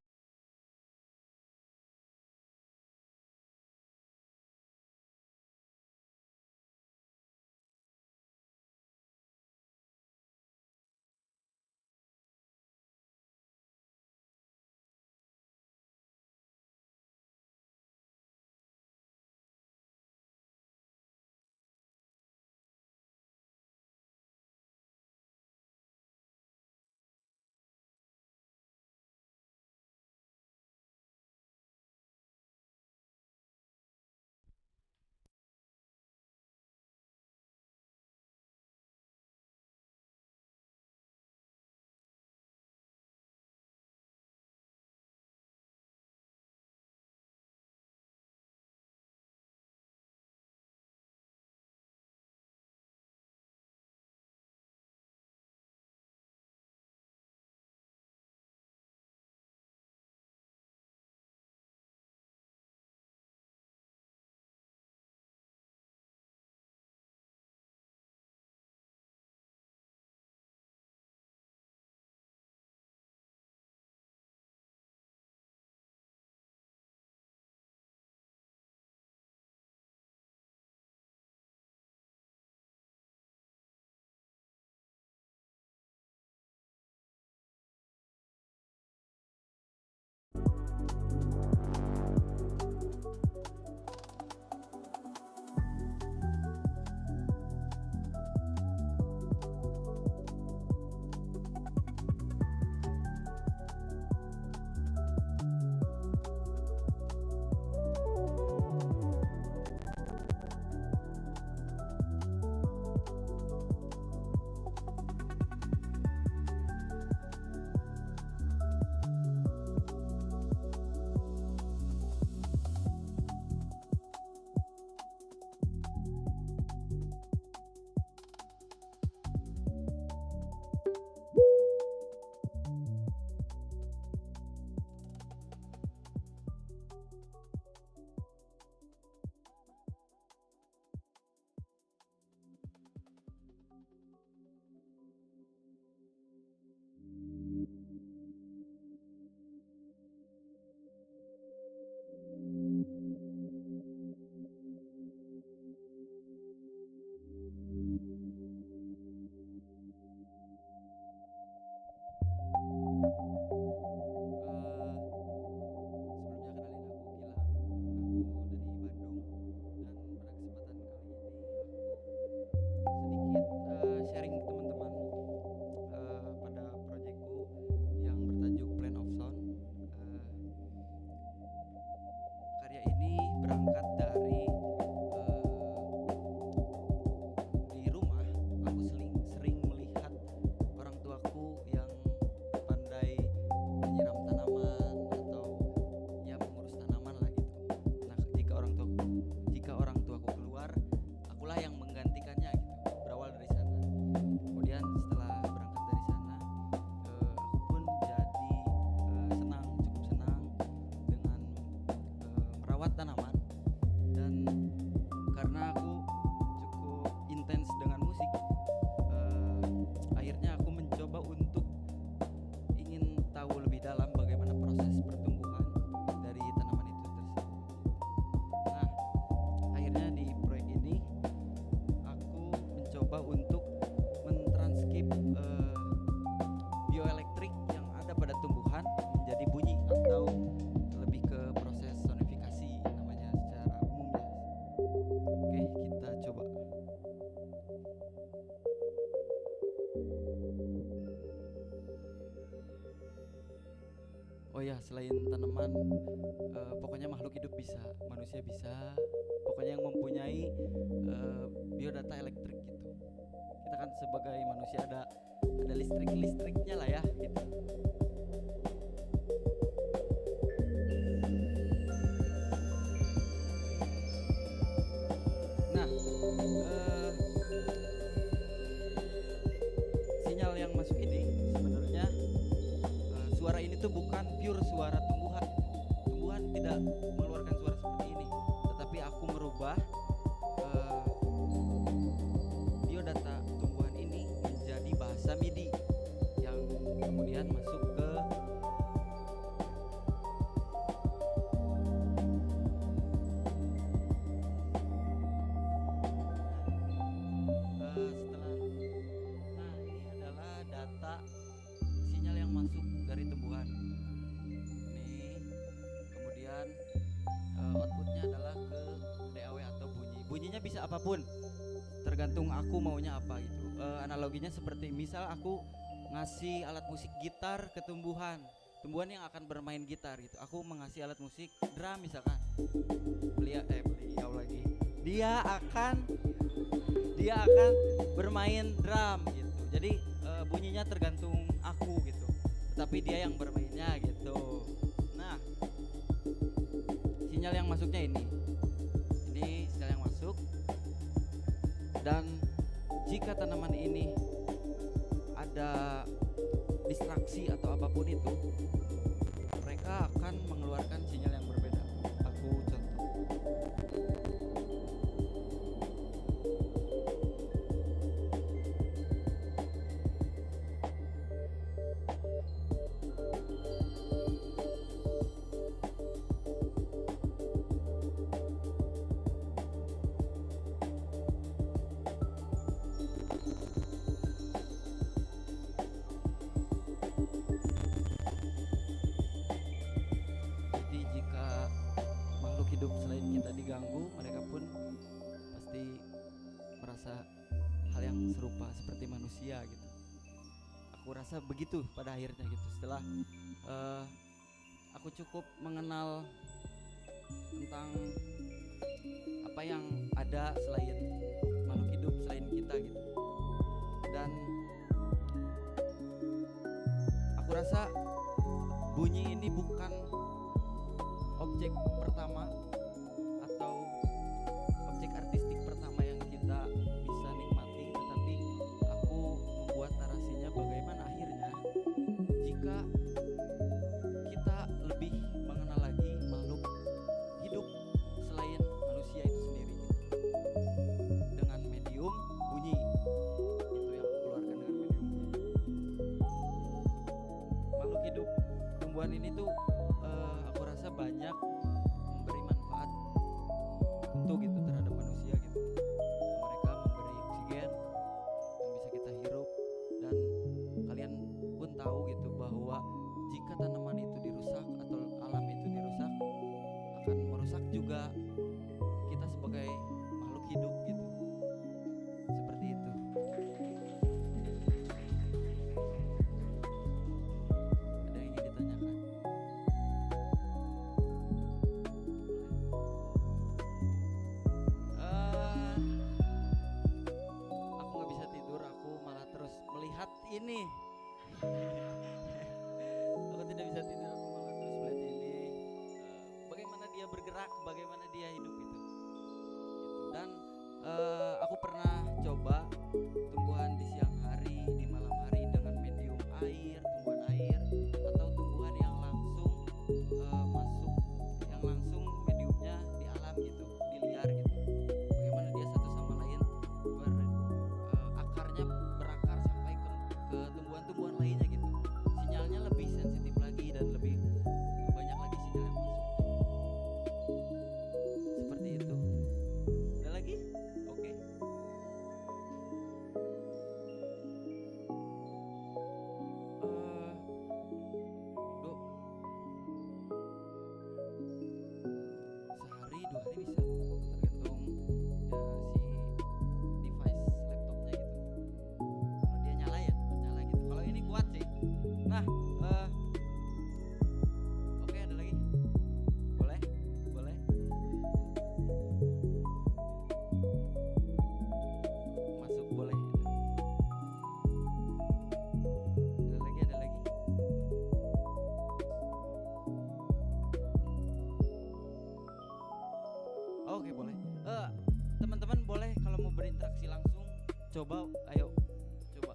Oke, kita coba. Oh ya, selain tanaman, pokoknya makhluk hidup bisa, manusia bisa, pokoknya yang mempunyai biodata elektrik gitu. Kita kan sebagai manusia ada listriknya lah ya gitu. Nah, sinyal yang masuk ini sebenarnya suara ini tuh bukan pure suara tumbuhan. Tumbuhan tidak mengeluarkan suara seperti ini, tetapi aku merubah biodata tumbuhan ini menjadi bahasa MIDI yang kemudian masuk ke ini adalah data sinyal yang masuk dari tumbuhan. Ini kemudian outputnya adalah ke DAW atau bunyi. Bunyinya bisa apapun, tergantung aku maunya apa gitu. Analoginya seperti misal aku ngasih alat musik gitar ke tumbuhan yang akan bermain gitar gitu. Aku mengasih alat musik drum misalkan. Beliau lagi. Dia akan bermain drum gitu. Jadi bunyinya tergantung aku gitu. Tetapi dia yang bermainnya gitu. Nah, sinyal yang masuknya ini sinyal yang masuk. Dan jika tanaman ini ada distraksi atau apapun itu, mereka akan mengeluarkan sinyal yang berbeda. Aku contoh. Jadi jika makhluk hidup selain kita diganggu, mereka pun pasti merasa hal yang serupa seperti manusia gitu. Aku rasa begitu pada akhirnya gitu. Setelah aku cukup mengenal tentang apa yang ada selain makhluk hidup selain kita gitu. Dan aku rasa bunyi ini bukan objek pertama atau objek artistik pertama yang kita bisa nikmati, tetapi aku membuat narasinya bagaimana akhirnya jika kita lebih mengenal lagi makhluk hidup selain manusia itu sendiri dengan medium bunyi. Itu yang aku keluarkan dengan medium bunyi. Makhluk hidup tumbuhan ini tuh aku rasa banyak memberi manfaat untuk gitu terhadap manusia gitu. Mereka memberi oksigen yang bisa kita hirup, dan kalian pun tahu gitu bahwa jika tanaman itu dirusak atau alam itu dirusak, akan merusak juga kita sebagai makhluk hidup gitu. Seperti itu. Ada yang ingin ditanyakan? Aku nggak bisa tidur, aku malah terus melihat ini. Aku tidak bisa tidur, aku malah terus melihat ini. Bagaimana dia bergerak, bagaimana dia hidup gitu. Dan aku pernah coba tumbuhan di siang hari, di malam hari dengan medium air, tumbuhan air, atau tumbuhan yang langsung masuk, yang langsung mediumnya di alam gitu, di liar gitu. Bagaimana dia satu sama lain akarnya berakar sampai ke tumbuhan-tumbuhan lainnya gitu. boleh. Teman-teman boleh kalau mau berinteraksi langsung, coba, ayo, coba.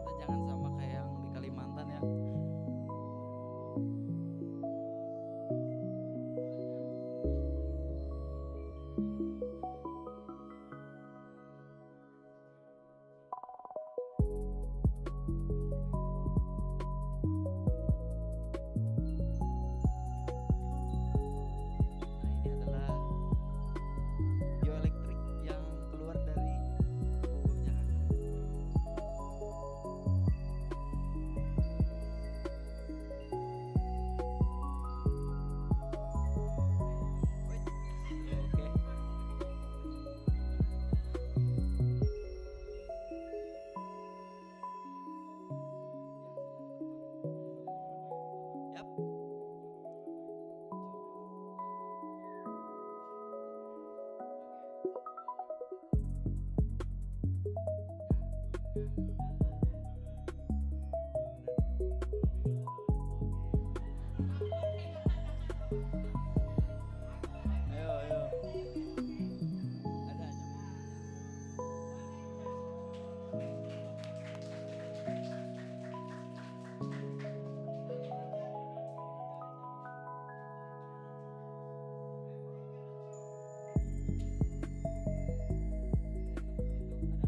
Kita jangan sama kayak yang di Kalimantan ya. Nah, ini adalah bioelektrik yang keluar dari tubuhnya. Oke. Yap. Ayo, ayo. Ada aja. Ada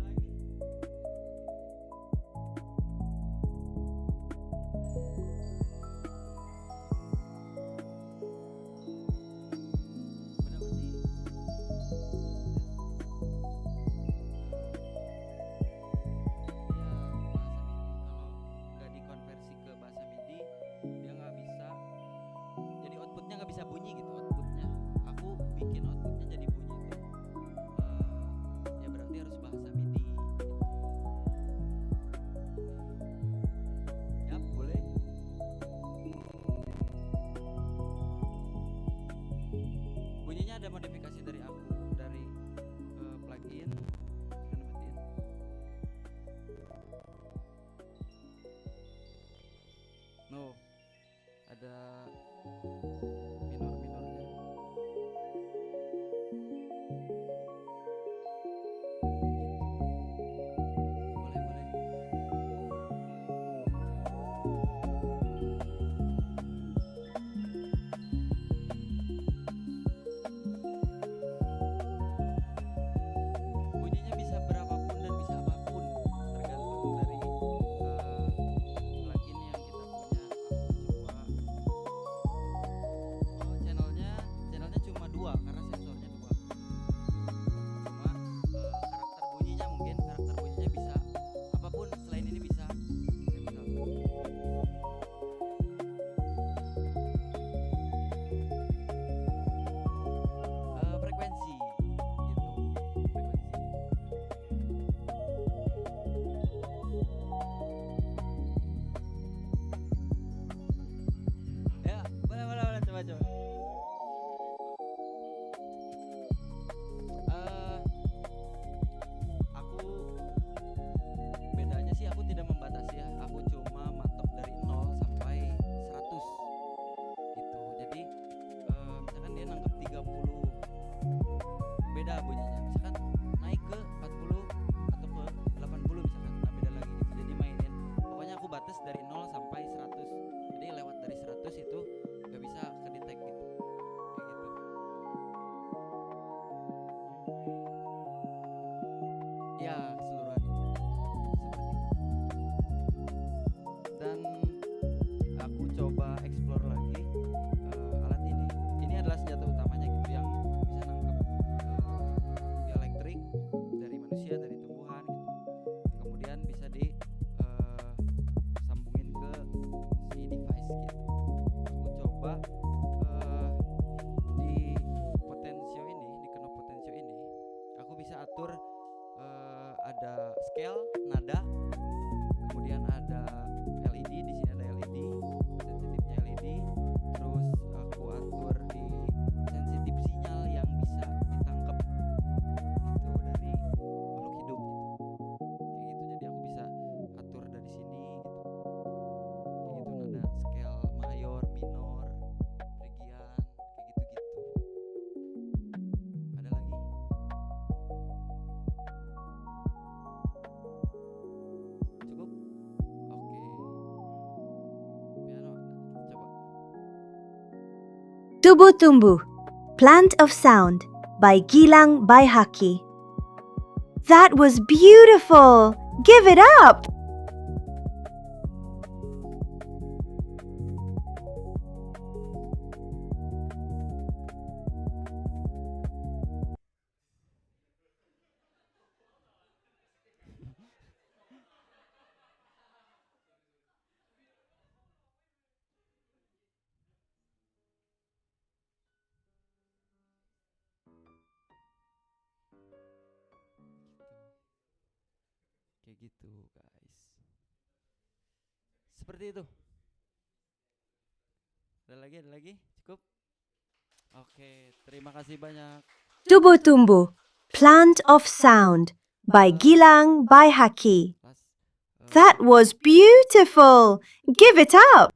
lagi. Benar sih. Iya, bahasa MIDI kalau nggak dikonversi ke bahasa MIDI dia nggak bisa, jadi outputnya nggak bisa bunyi gitu outputnya. Aku bikin outputnya jadi bunyi itu, ya berarti harus bahasa MIDI gitu. Yap, boleh. Bunyinya ada modifikasi dari aku, dari plugin. Kita matiin. No, ada minor-minornya. Boleh, boleh. Bunyinya bisa berapapun dan bisa apapun, tergantung dari plugin yang kita punya. Aku coba. Oh, channelnya cuma 2 karena sensornya 2. Cuma karakter bunyinya bisa apapun selain ini bisa. Kayak misal frekuensi gitu. Ya, boleh coba. Aku bedanya sih aku tidak membatasi ya. Aku cuma matok dari 0 sampai 100 gitu. Jadi misalkan dia nangkep 30, beda bunyinya. Misalkan naik ke 40 atau ke 80 misalkan, nah beda lagi gitu. Jadi mainin. Pokoknya aku batas dari 0 sampai 100. Jadi lewat dari 100 itu gak bisa kedetek gitu. Kayak gitu. Ya, keseluruhan itu. Seperti itu. Dan aku coba explore lagi alat ini. Ini adalah senjata utamanya gitu yang bisa nangkep bioelektrik dari manusia, dari tumbuhan gitu. Kemudian bisa di sambungin ke si device gitu. Aku coba di potensio ini, di knob potensio ini, aku bisa atur ada scale, nada, kemudian ada LED, di sini ada LED, sensitifnya LED, terus aku atur di sensitif sinyal yang bisa ditangkap gitu dari makhluk hidup gitu. Kayak gitu. Jadi aku bisa atur dari sini Tubuh Tumbuh, Plant of Sound by Gilang Baihaki. That was beautiful! Give it up! Kayak gitu, guys. Seperti itu. Ada lagi? Cukup? Oke, terima kasih banyak. Tubuh Tumbuh, Plant of Sound by Gilang Baihaki. That was beautiful! Give it up!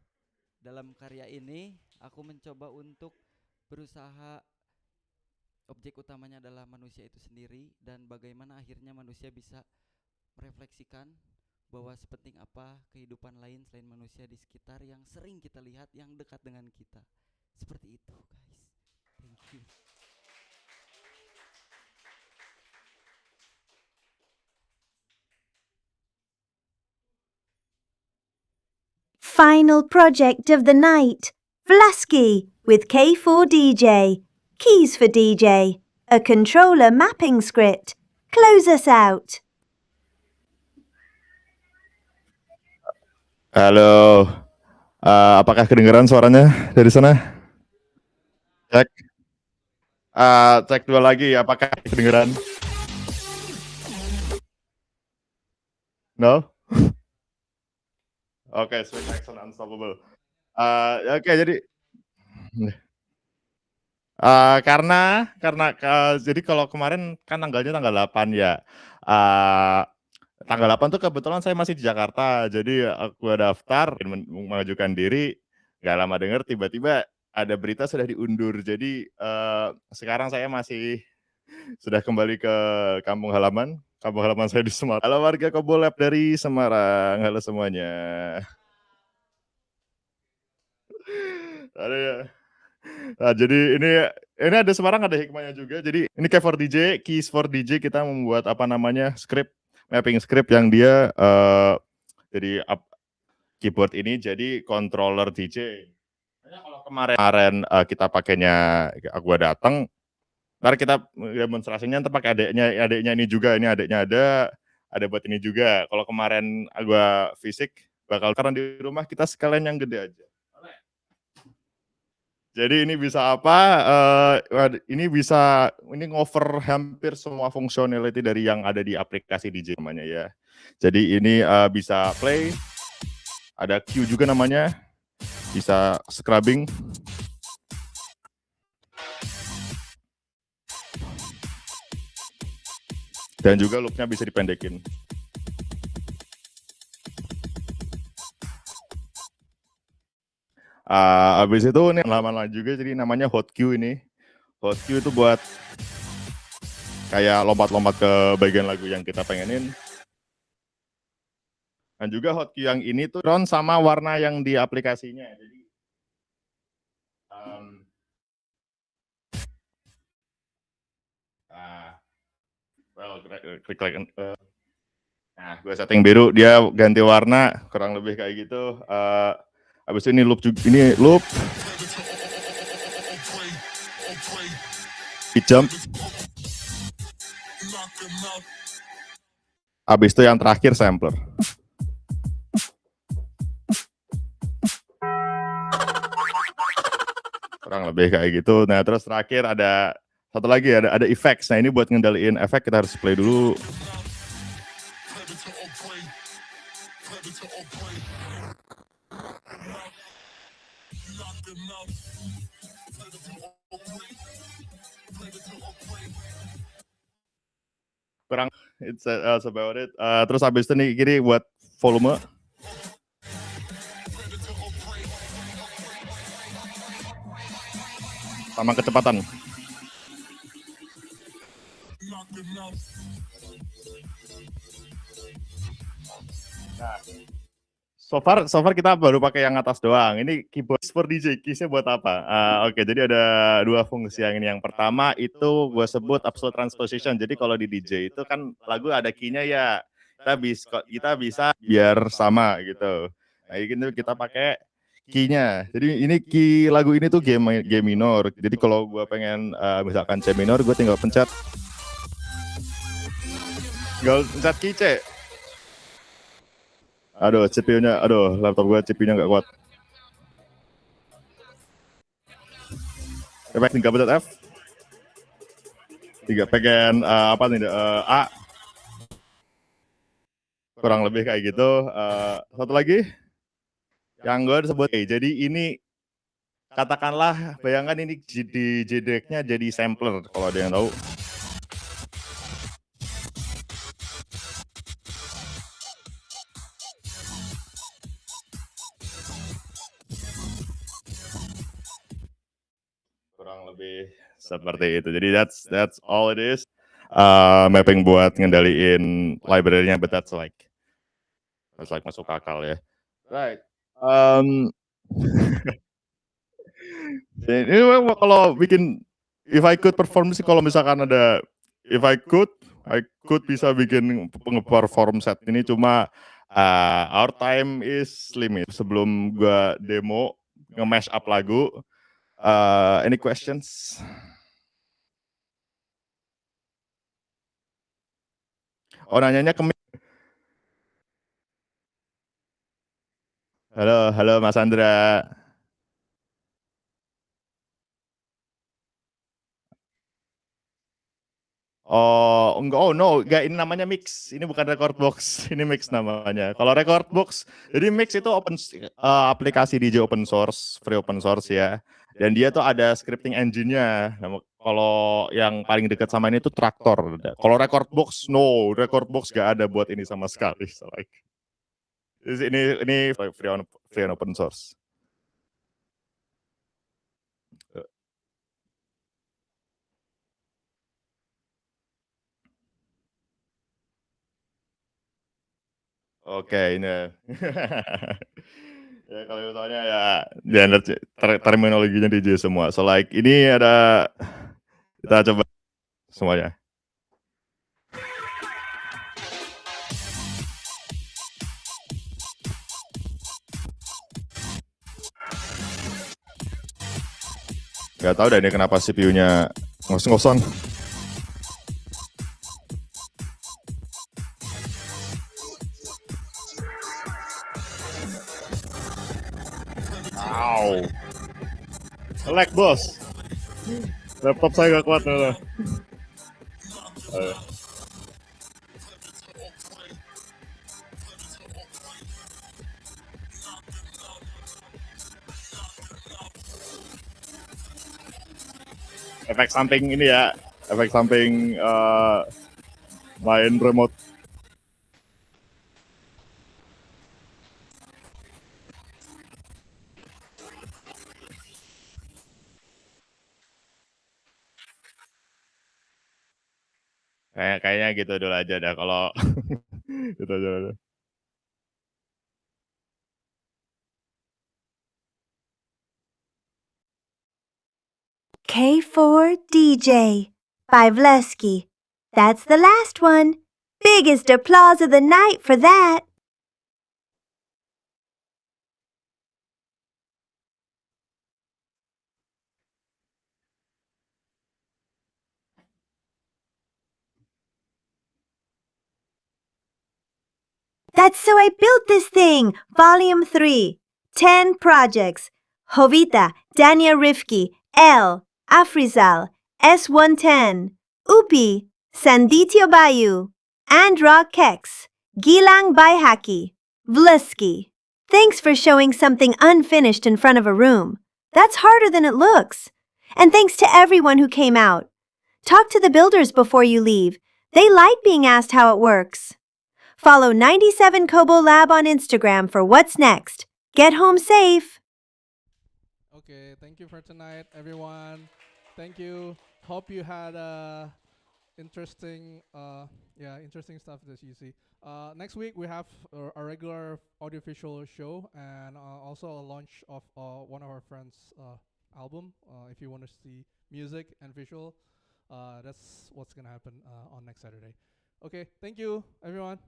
Dalam karya ini, aku mencoba untuk berusaha, objek utamanya adalah manusia itu sendiri dan bagaimana akhirnya manusia bisa merefleksikan bahwa sepenting apa kehidupan lain selain manusia di sekitar yang sering kita lihat, yang dekat dengan kita. Seperti itu, guys. Thank you. Final project of the night, Vlasky with K4DJ, keys for DJ, a controller mapping script. Close us out. Halo, apakah kedengaran suaranya dari sana? Cek, cek dua lagi, apakah kedengaran? No? Oke, switch action unstoppable. Oke, jadi karena jadi kalau kemarin kan tanggalnya tanggal 8 ya. Tanggal 8 tuh kebetulan saya masih di Jakarta, jadi aku daftar mengajukan diri, nggak lama denger tiba-tiba ada berita sudah diundur. Jadi sekarang saya masih sudah kembali ke kampung halaman saya di Semarang. Halo warga KoboLab dari Semarang, halo semuanya. Ada ya. Nah, jadi ini ada Semarang, ada hikmahnya juga. Jadi ini kayak for DJ, keys for DJ, kita membuat apa namanya script, mapping script yang dia jadi keyboard ini jadi controller DJ. Kalau kemarin kita pakainya, gua datang, ntar kita demonstrasinya ntar pakai adiknya ini juga, ini adiknya ada buat ini juga. Kalau kemarin gua fisik, bakal karena di rumah kita sekalian yang gede aja. Jadi ini bisa apa? Ini ngover hampir semua functionality dari yang ada di aplikasi DJ namanya ya. Jadi ini bisa play, ada Q juga namanya, bisa scrubbing, dan juga loopnya bisa dipendekin. Habis itu ini lama-lama juga, jadi namanya hot Q ini. Hot Q itu buat kayak lompat-lompat ke bagian lagu yang kita pengenin. Dan juga hot Q yang ini tuh background sama warna yang di aplikasinya. Jadi klik nah, gue setting biru, dia ganti warna, kurang lebih kayak gitu. Habis itu ini loop juga, ini loop, jump. Habis itu yang terakhir sampler. Kurang lebih kayak gitu. Nah, terus terakhir ada satu lagi, ada effects. Nah, ini buat ngendaliin efek kita harus play dulu. Kurang, it's about it. Terus habis itu nih kiri buat volume. Sama kecepatan. Nah, So far kita baru pakai yang atas doang. Ini keyboard for DJ, keysnya buat apa? Oke, jadi ada dua fungsi yang ini. Yang pertama itu gue sebut absolute transposition. Jadi kalau di DJ itu kan lagu ada keynya ya, kita bisa biar sama gitu. Nah ini kita pakai keynya. Jadi ini key lagu ini tuh G minor. Jadi kalau gue pengen misalkan C minor, gue tinggal pencet key C. Aduh, CPU-nya, laptop gue CPU-nya nggak kuat. Efek tinggal pencet F. Pengen apa nih? A. Kurang lebih kayak gitu. Satu lagi yang gue sebut. Jadi ini katakanlah, bayangkan ini di JDEC-nya jadi sampler kalau ada yang tahu. Kurang lebih seperti itu. Jadi that's all it is. Mapping buat ngendaliin library-nya, but that's like masuk akal ya. Right. Ini kalau bikin if I could perform sih, kalau misalkan ada I could bisa bikin nge-perform set ini, cuma our time is limit. Sebelum gua demo nge-mash up lagu, any questions? Nanyanya ke Halo Mas Andra. Enggak, ini namanya mix. Ini bukan record box, ini mix namanya. Kalau record box, jadi mix itu aplikasi DJ open source, free open source ya. Dan dia tuh ada scripting engine-nya. Kalau yang paling dekat sama ini tuh Traktor. Kalau record box, record box gak ada buat ini sama sekali. So like, ini free on open source. Oke, ini. Ya kalau misalnya ya terminologinya DJ semua. So like ini ada, kita coba semuanya. Gak tahu deh ini kenapa CPU-nya ngos-ngosan. Lag bos, laptop saya gak kuat loh. Efek samping ini ya, efek samping main remote. Kayaknya gitu dulu aja dah kalau gitu aja. K4DJ by Vlesky. That's the last one. Biggest applause of the night for that. That's so I built this thing. Volume 3. 10 projects. Jovita, Dania Rifki, L, Afrizal, S110, Upi, Sanditio Bayu, Andra Kex, Gilang Baihaki, Vlisky. Thanks for showing something unfinished in front of a room. That's harder than it looks. And thanks to everyone who came out. Talk to the builders before you leave. They like being asked how it works. Follow 97KoboLab on Instagram for what's next. Get home safe. Okay, thank you for tonight, everyone. Thank you. Hope you had a interesting, interesting stuff that you see. Next week we have a regular audiovisual show and also a launch of one of our friends' album. If you want to see music and visual, that's what's gonna happen on next Saturday. Okay, thank you, everyone.